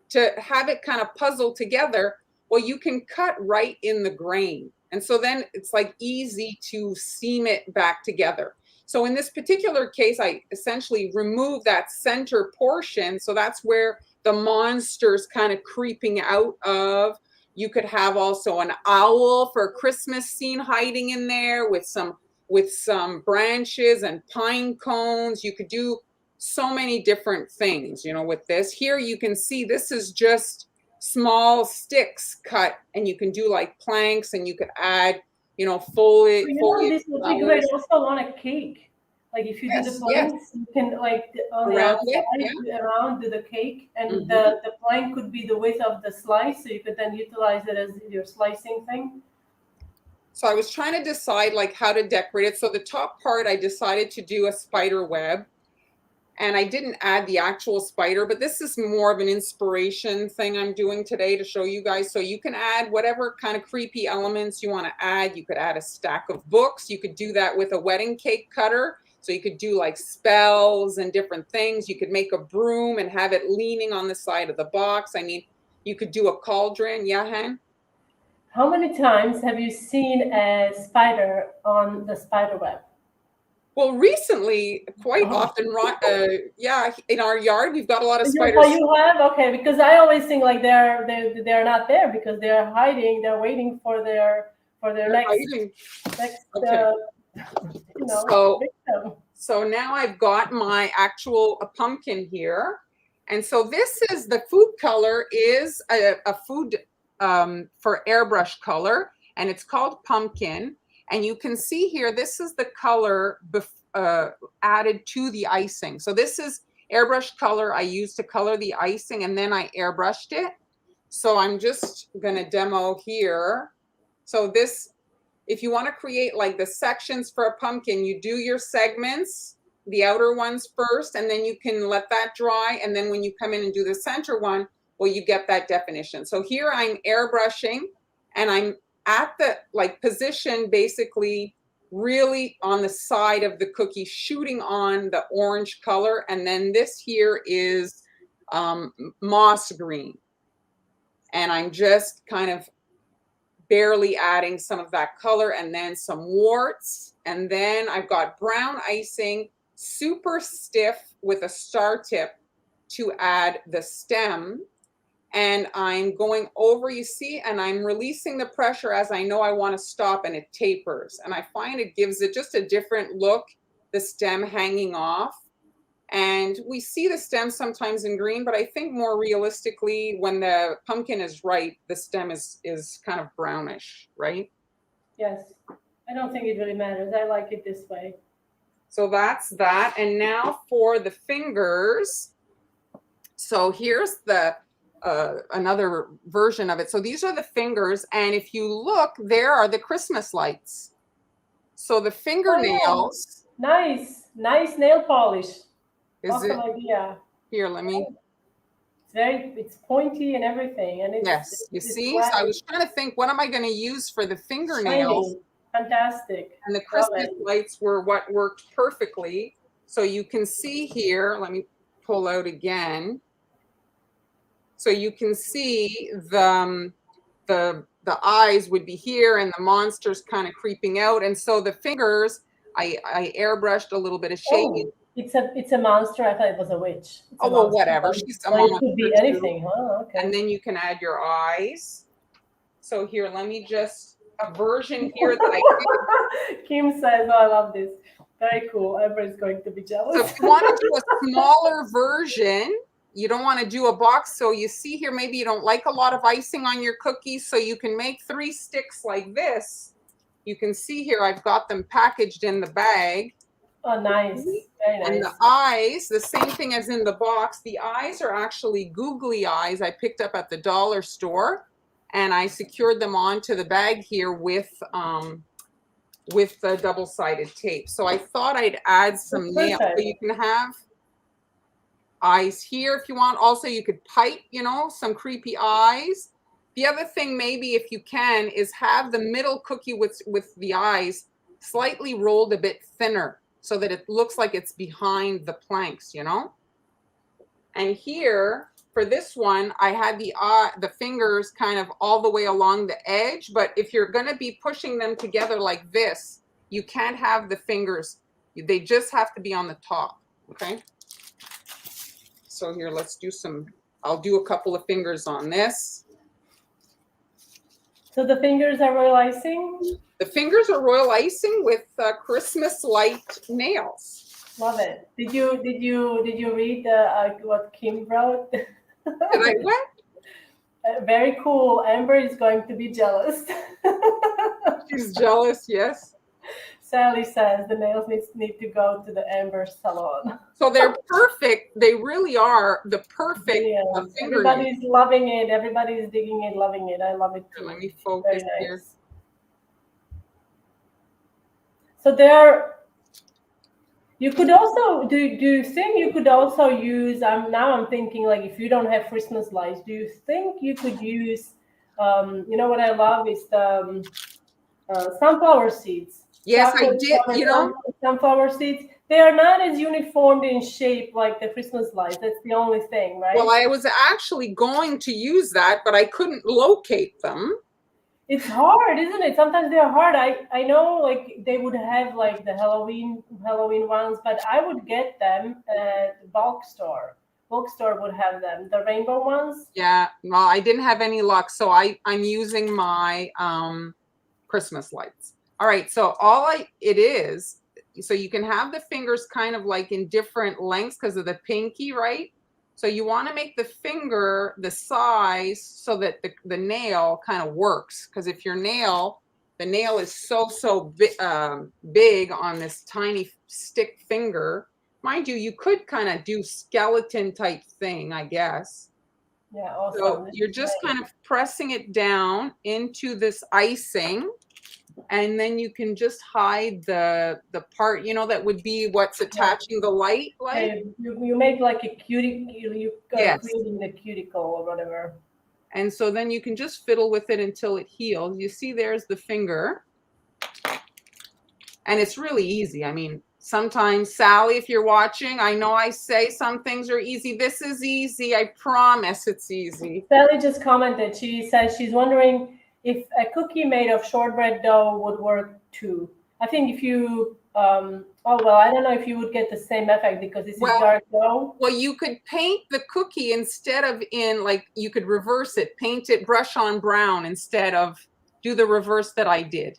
Speaker 2: to have it kind of puzzle together, well, you can cut right in the grain. And so then it's like easy to seam it back together. So in this particular case, I essentially remove that center portion. So that's where the monster's kind of creeping out of. You could have also an owl for a Christmas scene hiding in there with some branches and pine cones. You could do so many different things, you know, with this. Here you can see this is just small sticks cut, and you can do like planks, and you could add, you know, foliage.
Speaker 1: This would be great also on a cake. Like if you do the planks, you can like on the outside around do the cake, and the plank could be the width of the slice, so you could then utilize it as your slicing thing.
Speaker 2: So I was trying to decide like how to decorate it. So the top part, I decided to do a spider web. And I didn't add the actual spider, but this is more of an inspiration thing I'm doing today to show you guys. So you can add whatever kind of creepy elements you want to add. You could add a stack of books. You could do that with a wedding cake cutter. So you could do like spells and different things. You could make a broom and have it leaning on the side of the box. I mean, you could do a cauldron. Yeah, Han?
Speaker 1: How many times have you seen a spider on the spider web?
Speaker 2: Well, recently, quite often, yeah, in our yard, we've got a lot of spiders.
Speaker 1: Oh, you have? Okay, because I always think like they're not there because they're hiding. They're waiting for their next
Speaker 2: okay.
Speaker 1: You know, victim.
Speaker 2: So now I've got my actual pumpkin here, and so this is the food color is a food for airbrush color, and it's called pumpkin. And you can see here, this is the color added to the icing. So this is airbrush color I used to color the icing, and then I airbrushed it. So I'm just going to demo here. So this, if you want to create like the sections for a pumpkin, you do your segments, the outer ones first, and then you can let that dry. And then when you come in and do the center one, well, you get that definition. So here I'm airbrushing, and I'm at the like position basically really on the side of the cookie, shooting on the orange color. And then this here is moss green. And I'm just kind of barely adding some of that color, and then some warts. And then I've got brown icing, super stiff with a star tip to add the stem. And I'm going over, you see, and I'm releasing the pressure as I know I want to stop, and it tapers. And I find it gives it just a different look, the stem hanging off. And we see the stem sometimes in green, but I think more realistically, when the pumpkin is ripe, the stem is kind of brownish, right?
Speaker 1: Yes. I don't think it really matters. I like it this way.
Speaker 2: So that's that. And now for the fingers. So here's the another version of it. So these are the fingers, and if you look, there are the Christmas lights. So the fingernails.
Speaker 1: Oh, nice nail polish.
Speaker 2: Is
Speaker 1: awesome idea.
Speaker 2: Here, let me.
Speaker 1: It's pointy and everything, and
Speaker 2: yes, you see. So I was trying to think, what am I going to use for the fingernails?
Speaker 1: Shiny. Fantastic.
Speaker 2: And the Christmas lights were what worked perfectly. So you can see here. Let me pull out again. So you can see the eyes would be here, and the monster's kind of creeping out. And so the fingers, I airbrushed a little bit of shading.
Speaker 1: Oh, it's a monster. I thought it was a witch.
Speaker 2: Oh, well, whatever. She's a monster.
Speaker 1: It could be anything. Oh, okay.
Speaker 2: And then you can add your eyes. So here, let me just a version here that I did.
Speaker 1: Kim says, "Oh, I love this." Very cool. Everybody's going to be jealous.
Speaker 2: So if you want to do a smaller version, you don't want to do a box. So you see here, maybe you don't like a lot of icing on your cookies. So you can make 3 sticks like this. You can see here, I've got them packaged in the bag.
Speaker 1: Oh, nice. Very nice.
Speaker 2: And the eyes, the same thing as in the box. The eyes are actually googly eyes I picked up at the dollar store. And I secured them onto the bag here with the double-sided tape. So I thought I'd add some nails. So you can have eyes here if you want. Also, you could pipe, you know, some creepy eyes. The other thing, maybe if you can, is have the middle cookie with the eyes slightly rolled a bit thinner so that it looks like it's behind the planks, you know? And here, for this one, I had the fingers kind of all the way along the edge, but if you're going to be pushing them together like this, you can't have the fingers. They just have to be on the top, okay? So here, let's do I'll do a couple of fingers on this.
Speaker 1: So the fingers are royal icing?
Speaker 2: The fingers are royal icing with Christmas light nails.
Speaker 1: Love it. Did you read what Kim wrote?
Speaker 2: Did I what?
Speaker 1: Very cool. Amber is going to be jealous.
Speaker 2: She's jealous, yes.
Speaker 1: Sally says the nails need to go to the Amber salon.
Speaker 2: So they're perfect. They really are the perfect finger.
Speaker 1: Everybody's loving it. Everybody's digging it, loving it. I love it too.
Speaker 2: Let me focus here.
Speaker 1: So you could also do you think you could also use? Now I'm thinking, like, if you don't have Christmas lights, do you think you could use? You know what I love is the sunflower seeds.
Speaker 2: Yes, I did. You know,
Speaker 1: sunflower seeds. They are not as uniform in shape like the Christmas lights. That's the only thing, right?
Speaker 2: Well, I was actually going to use that, but I couldn't locate them.
Speaker 1: It's hard, isn't it? Sometimes they're hard. I know, like, they would have like the Halloween ones, but I would get them at the bulk store. Bulk store would have them, the rainbow ones.
Speaker 2: Yeah, well, I didn't have any luck, so I'm using my Christmas lights. All right, so so you can have the fingers kind of like in different lengths because of the pinky, right? So you want to make the finger the size so that the nail kind of works. Because if the nail is so big on this tiny stick finger, mind you could kind of do skeleton type thing, I guess.
Speaker 1: Yeah, awesome.
Speaker 2: So you're just kind of pressing it down into this icing. And then you can just hide the part, you know, that would be what's attaching the light. Like
Speaker 1: you make like a cuticle,
Speaker 2: yes.
Speaker 1: Creating the cuticle or whatever.
Speaker 2: And so then you can just fiddle with it until it heals. You see, there's the finger, and it's really easy. I mean, sometimes, Sally, if you're watching, I know I say some things are easy. This is easy. I promise it's easy.
Speaker 1: Sally just commented. She says she's wondering if a cookie made of shortbread dough would work too. I think if you, I don't know if you would get the same effect because this is dark dough.
Speaker 2: Well, you could paint the cookie instead of you could reverse it, paint it brush on brown instead of do the reverse that I did.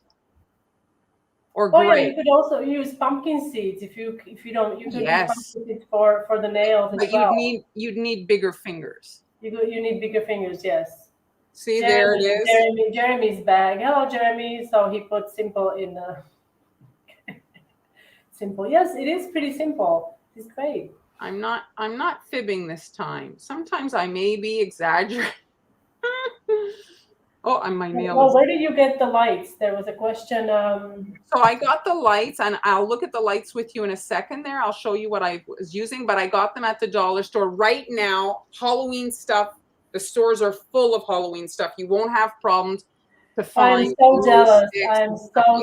Speaker 2: Or gray.
Speaker 1: Oh yeah, you could also use pumpkin seeds if you don't. You could use pumpkin seeds for the nails as well.
Speaker 2: You'd need bigger fingers.
Speaker 1: You need bigger fingers, yes.
Speaker 2: See, there it is.
Speaker 1: Jeremy's bag. Hello, Jeremy. So he put simple in simple. Yes, it is pretty simple. It's great.
Speaker 2: I'm not fibbing this time. Sometimes I may be exaggerating. Oh, and my nail.
Speaker 1: Well, where did you get the lights? There was a question.
Speaker 2: So I got the lights, and I'll look at the lights with you in a second there. I'll show you what I was using, but I got them at the dollar store. Right now, Halloween stuff, the stores are full of Halloween stuff. You won't have problems to find.
Speaker 1: I'm so jealous. I'm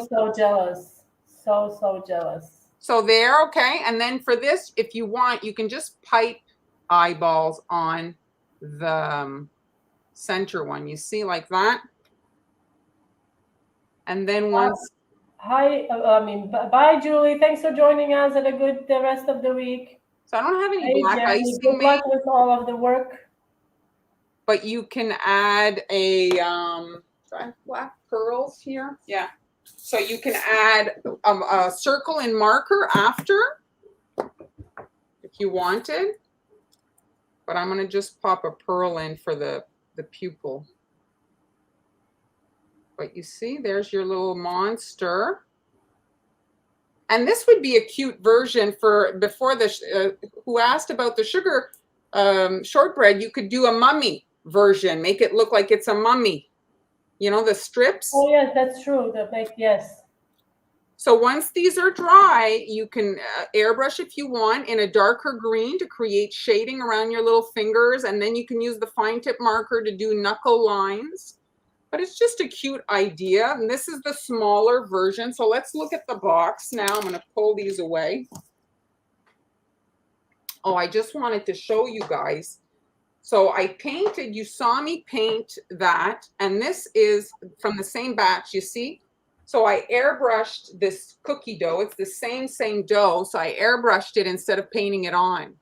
Speaker 1: so jealous. So jealous.
Speaker 2: So there, okay. And then for this, if you want, you can just pipe eyeballs on the center one, you see, like that. And then once
Speaker 1: bye Julie, thanks for joining us. Have a good the rest of the week.
Speaker 2: So I don't have any black icing.
Speaker 1: Good luck with all of the work.
Speaker 2: But you can add a black pearls here. Yeah, So you can add a circle and marker after if you wanted. But I'm going to just pop a pearl in for the pupil. But you see, there's your little monster. And this would be a cute version for before the who asked about the sugar shortbread. You could do a mummy version, make it look like it's a mummy. You know, the strips.
Speaker 1: Oh yes, that's true. That make yes.
Speaker 2: So once these are dry, you can airbrush if you want in a darker green to create shading around your little fingers, and then you can use the fine tip marker to do knuckle lines. But it's just a cute idea, and this is the smaller version. So let's look at the box now. I'm going to pull these away. Oh, I just wanted to show you guys. So I painted, you saw me paint that, and this is from the same batch, you see? So I airbrushed this cookie dough. It's the same dough. So I airbrushed it instead of painting it on.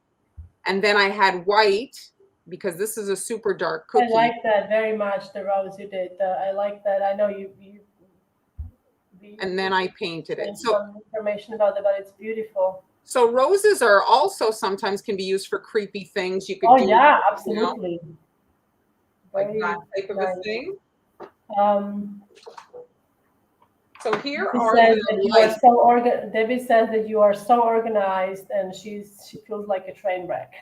Speaker 2: And then I had white, because this is a super dark cookie.
Speaker 1: I like that very much, the rose you did. I like that. I know you
Speaker 2: and then I painted it. So
Speaker 1: some information about it, but it's beautiful.
Speaker 2: So roses are also sometimes can be used for creepy things. You could
Speaker 1: oh
Speaker 2: do,
Speaker 1: yeah, absolutely.
Speaker 2: You know, like that type of a thing. So here are the lights.
Speaker 1: Debbie says that you are so organized, and she feels like a train wreck.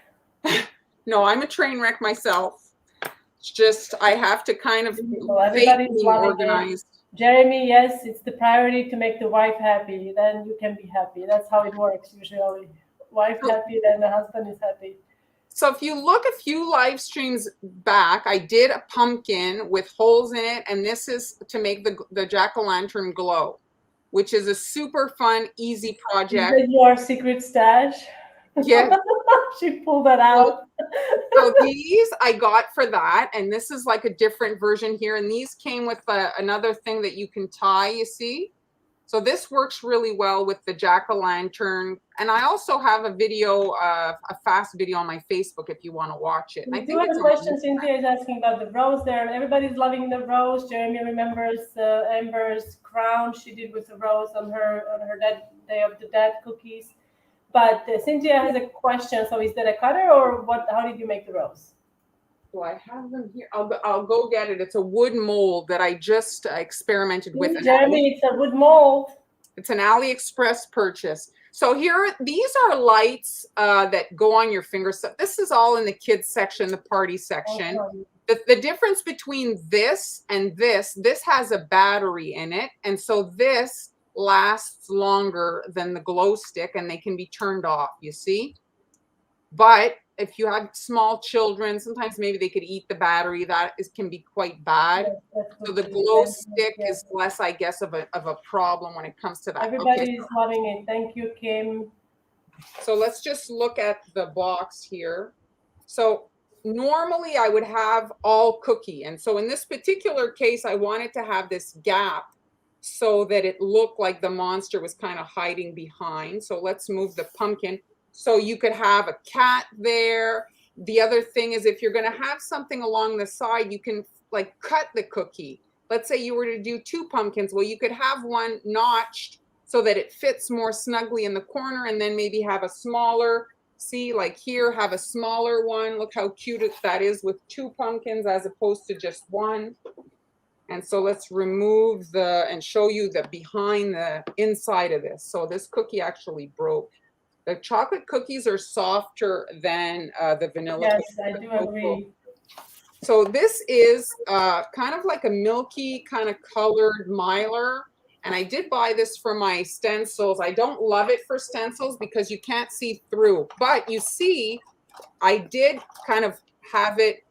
Speaker 2: No, I'm a train wreck myself. It's just I have to kind of
Speaker 1: everybody's
Speaker 2: being organized.
Speaker 1: Jeremy, yes, it's the priority to make the wife happy. Then you can be happy. That's how it works usually. Wife happy, then the husband is happy.
Speaker 2: So if you look a few live streams back, I did a pumpkin with holes in it, and this is to make the jack-o'-lantern glow, which is a super fun, easy project.
Speaker 1: Is that your secret stash?
Speaker 2: Yes.
Speaker 1: She pulled that out.
Speaker 2: So these I got for that, and this is like a different version here, and these came with another thing that you can tie, you see? So this works really well with the jack-o'-lantern, and I also have a video, a fast video on my Facebook if you want to watch it. And I think
Speaker 1: it's a question. Cynthia is asking about the rose there. Everybody's loving the rose. Jeremy remembers Amber's crown she did with the rose on her Day of the Dead cookies. But Cynthia has a question. So is that a cutter or what? How did you make the rose?
Speaker 2: Well, I have them here. I'll go get it. It's a wood mold that I just experimented with.
Speaker 1: Jeremy, it's a wood mold.
Speaker 2: It's an AliExpress purchase. So here, these are lights that go on your finger. So this is all in the kids section, the party section. Okay. The difference between this and this has a battery in it. And so this lasts longer than the glow stick, and they can be turned off, you see? But if you have small children, sometimes maybe they could eat the battery. That can be quite bad. Yes, so the glow stick is less, I guess, of a problem when it comes to that.
Speaker 1: Everybody's loving it. Thank you, Kim.
Speaker 2: So let's just look at the box here. So normally I would have all cookie. And so in this particular case, I wanted to have this gap so that it looked like the monster was kind of hiding behind. So let's move the pumpkin. So you could have a cat there. The other thing is if you're going to have something along the side, you can like cut the cookie. Let's say you were to do 2 pumpkins. Well, you could have one notched so that it fits more snugly in the corner, and then maybe have a smaller, see, like here, have a smaller one. Look how cute that is with 2 pumpkins as opposed to just 1. And so let's remove and show you the behind the inside of this. So this cookie actually broke. The chocolate cookies are softer than the vanilla cookies.
Speaker 1: Yes, I do agree.
Speaker 2: So this is kind of like a milky kind of colored mylar. And I did buy this for my stencils. I don't love it for stencils because you can't see through. But you see, I did kind of have it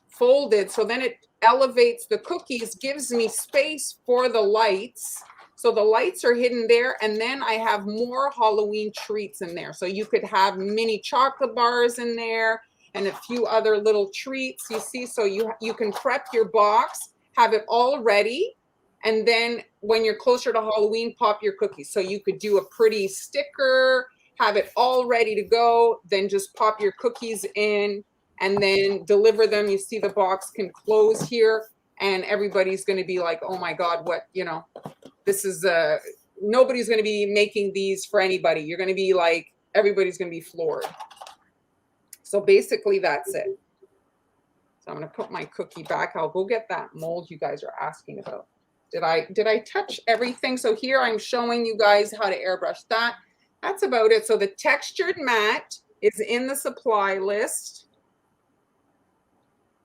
Speaker 2: folded. So then it elevates the cookies, gives me space for the lights. So the lights are hidden there, and then I have more Halloween treats in there. So you could have mini chocolate bars in there and a few other little treats, you see. So you can prep your box, have it all ready, and then when you're closer to Halloween, pop your cookies. So you could do a pretty sticker, have it all ready to go, then just pop your cookies in and then deliver them. You see the box can close here. and everybody's going to be like, oh my God, what, you know, this is nobody's going to be making these for anybody. You're going to be like, everybody's going to be floored. So basically that's it. So I'm going to put my cookie back. I'll go get that mold you guys are asking about. Did I touch everything? So here I'm showing you guys how to airbrush that. That's about it. So the textured matte is in the supply list.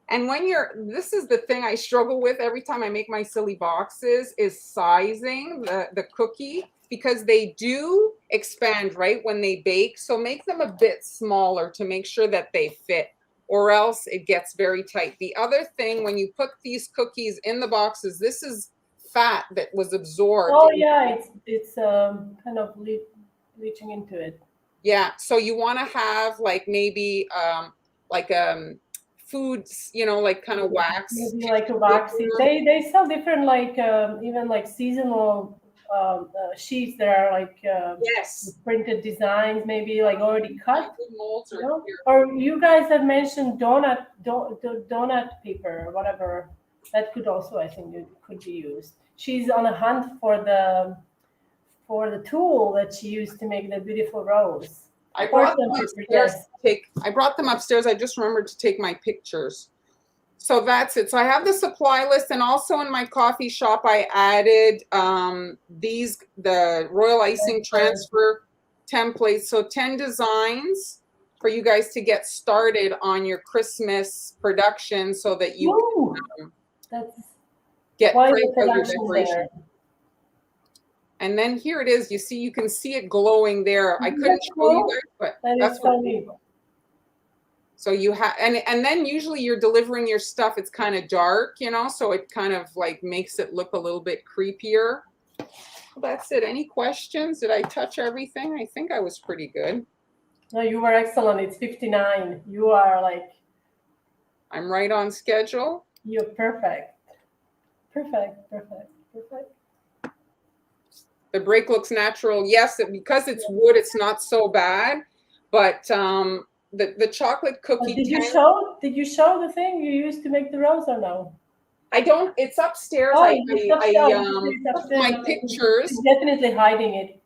Speaker 2: And when this is the thing I struggle with every time I make my silly boxes, is sizing the cookie, because they do expand right when they bake. So make them a bit smaller to make sure that they fit, or else it gets very tight. The other thing, when you put these cookies in the boxes, this is fat that was absorbed.
Speaker 1: Oh yeah, it's kind of leaching into it.
Speaker 2: Yeah, so you want to have like maybe foods, you know, like kind of wax.
Speaker 1: Maybe like a waxy. They sell different like even like seasonal sheets that are like
Speaker 2: Yes,
Speaker 1: printed designs, maybe like already cut.
Speaker 2: molds
Speaker 1: You know? Or you guys have mentioned donut paper or whatever. That could also, I think, it could be used. She's on a hunt for the tool that she used to make the beautiful rose.
Speaker 2: I brought them upstairs. I brought them upstairs. I just remembered to take my pictures. So that's it. So I have the supply list, and also in my coffee shop, I added the Royal Icing transfer templates. So 10 designs for you guys to get started on your Christmas production, so that you can get ready for your decoration. And then here it is. You see, you can see it glowing there. I couldn't show you guys, but that's what. So you have, and then usually you're delivering your stuff. It's kind of dark, you know, so it kind of like makes it look a little bit creepier. Well, that's it. Any questions? Did I touch everything? I think I was pretty good.
Speaker 1: No, you were excellent. It's 59. You are like.
Speaker 2: I'm right on schedule.
Speaker 1: You're perfect. Perfect.
Speaker 2: The break looks natural. Yes, because it's wood, it's not so bad. But the chocolate cookie.
Speaker 1: Did you show the thing you used to make the rose, or no?
Speaker 2: I don't. It's upstairs.
Speaker 1: Oh,
Speaker 2: I took my pictures.
Speaker 1: It's definitely hiding it.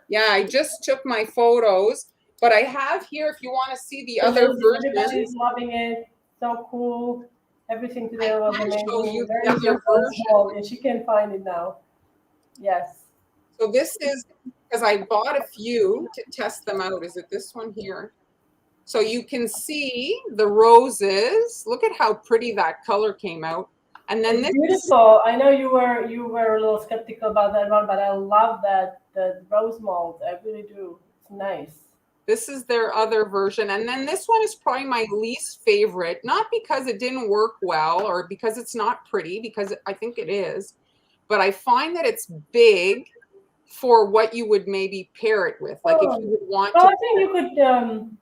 Speaker 2: Yeah, I just took my photos, but I have here, if you want to see the other version.
Speaker 1: Everybody's loving it. So cool. Everything today was amazing.
Speaker 2: Show you
Speaker 1: the
Speaker 2: other version.
Speaker 1: And she can find it now. Yes.
Speaker 2: So this is, because I bought a few to test them out. Is it this one here? So you can see the roses. Look at how pretty that color came out. And then this
Speaker 1: beautiful. I know you were a little skeptical about that one, but I love that the rose mold. I really do. It's nice.
Speaker 2: This is their other version. And then this one is probably my least favorite, not because it didn't work well or because it's not pretty, because I think it is, but I find that it's big for what you would maybe pair it with. Like if you would want to.
Speaker 1: I think you could,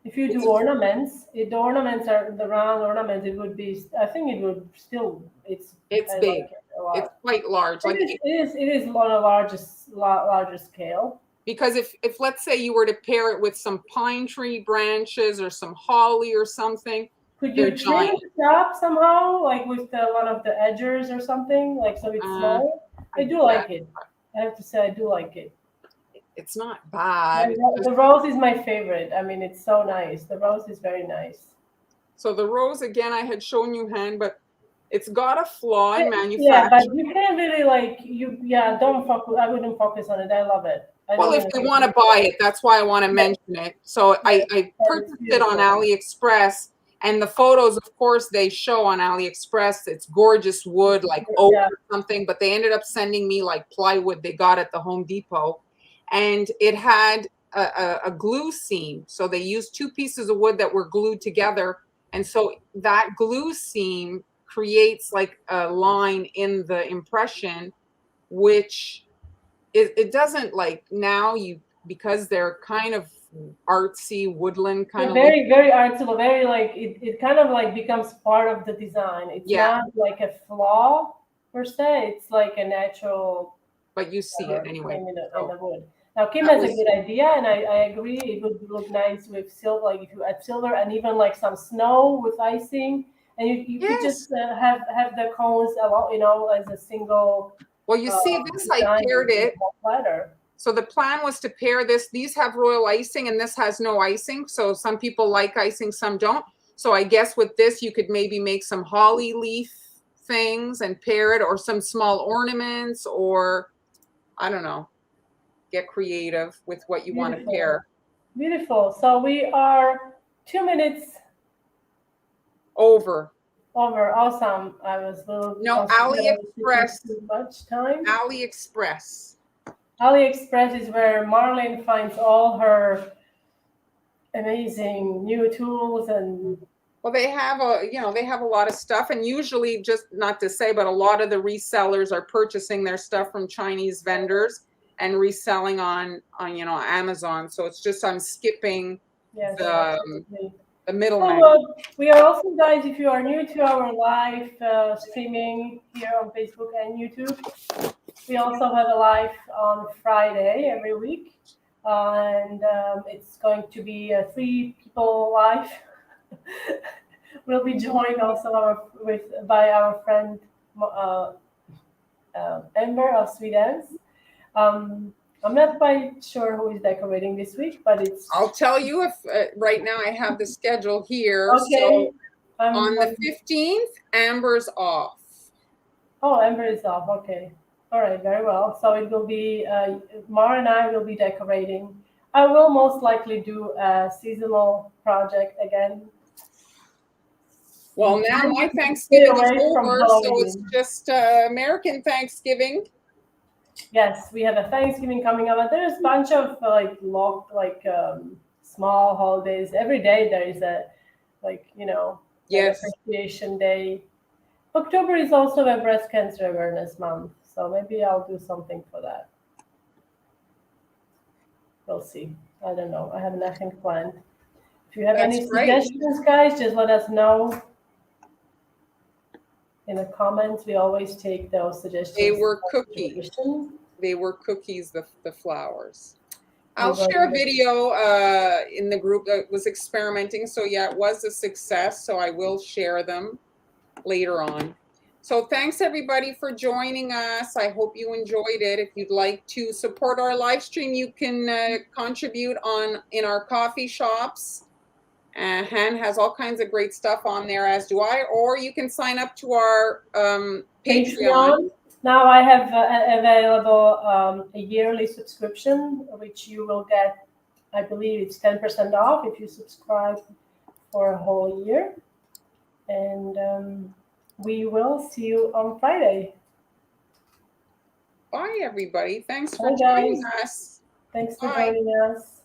Speaker 1: if you do ornaments, if the ornaments are the round ornaments, it would be, I think it would still, it's
Speaker 2: big.
Speaker 1: Like
Speaker 2: it's quite large.
Speaker 1: It is on a larger scale.
Speaker 2: Because if let's say you were to pair it with some pine tree branches or some holly or something,
Speaker 1: could you trim it up somehow, like with one of the edges or something, like so it's small? I do like it. I have to say, I do like it.
Speaker 2: It's not bad.
Speaker 1: The rose is my favorite. I mean, it's so nice. The rose is very nice.
Speaker 2: So the rose, again, I had shown you hand, but it's got a flaw in manufacturing.
Speaker 1: Yeah, but you can't really don't focus. I wouldn't focus on it. I love it.
Speaker 2: Well, if you want to buy it, that's why I want to mention it. So I purchased it on AliExpress, and the photos, of course, they show on AliExpress. It's gorgeous wood, like oak or something, but they ended up sending me like plywood they got at the Home Depot, and it had a glue seam. So they used 2 pieces of wood that were glued together, and so that glue seam creates like a line in the impression, which it doesn't like now because they're kind of artsy woodland kind of
Speaker 1: very artsy, very like it kind of like becomes part of the design. It's not like a flaw per se. It's like a natural.
Speaker 2: But you see it anyway.
Speaker 1: In the wood. Now Kim has a good idea, and I agree. It would look nice with silver, like if you add silver and even like some snow with icing. and you could just
Speaker 2: Yes.
Speaker 1: have the cones along, as a single
Speaker 2: Well, you see this, I
Speaker 1: design
Speaker 2: paired
Speaker 1: in the
Speaker 2: it.
Speaker 1: whole platter.
Speaker 2: So the plan was to pair this. These have royal icing and this has no icing. So some people like icing, some don't. So I guess with this, you could maybe make some holly leaf things and pair it, or some small ornaments, or I don't know, get creative with what you want to
Speaker 1: Beautiful,
Speaker 2: pair.
Speaker 1: beautiful. So we are 2 minutes
Speaker 2: Over.
Speaker 1: over. Awesome. I was a little
Speaker 2: No,
Speaker 1: concerned that I was taking
Speaker 2: AliExpress.
Speaker 1: too much time.
Speaker 2: AliExpress.
Speaker 1: AliExpress is where Marlene finds all her amazing new tools and
Speaker 2: Well, they have they have a lot of stuff, and usually, just not to say, but a lot of the resellers are purchasing their stuff from Chinese vendors and reselling on Amazon. So it's just I'm skipping
Speaker 1: yes,
Speaker 2: the
Speaker 1: absolutely.
Speaker 2: the
Speaker 1: So
Speaker 2: middleman.
Speaker 1: we are also, guys, if you are new to our live streaming here on Facebook and YouTube, we also have a live on Friday every week. And it's going to be a 3 people live. We'll be joined also by our friend Amber of Sweet Ends. I'm not quite sure who is decorating this week, but it's
Speaker 2: I'll tell you if right now I have the schedule here.
Speaker 1: okay.
Speaker 2: So on the 15th, Amber's off.
Speaker 1: Oh, Amber is off. Okay. All right. Very well. So it will be Mara and I will be decorating. I will most likely do a seasonal project again.
Speaker 2: Well, now my
Speaker 1: Stay
Speaker 2: Thanksgiving is
Speaker 1: away from
Speaker 2: over, so it's
Speaker 1: Halloween.
Speaker 2: just American Thanksgiving.
Speaker 1: Yes, we have a Thanksgiving coming up, and there's a bunch of small holidays. Every day there is a an
Speaker 2: Yes.
Speaker 1: appreciation day. October is also a breast cancer awareness month, so maybe I'll do something for that. We'll see. I don't know. I have nothing planned. If you have
Speaker 2: That's
Speaker 1: any
Speaker 2: great.
Speaker 1: suggestions, guys, just let us know in the comments. We always take those suggestions.
Speaker 2: They were cookies. They were cookies, the flowers. I'll share a video in the group that was experimenting. So yeah, it was a success. So I will share them later on. So thanks everybody for joining us. I hope you enjoyed it. If you'd like to support our live stream, you can contribute in our coffee shops. Han has all kinds of great stuff on there, as do I. Or you can sign up to our Patreon.
Speaker 1: Now I have available a yearly subscription, which you will get, I believe it's 10% off if you subscribe for a whole year. And we will see you on Friday.
Speaker 2: Bye, everybody. Thanks for joining us.
Speaker 1: Thanks for joining us.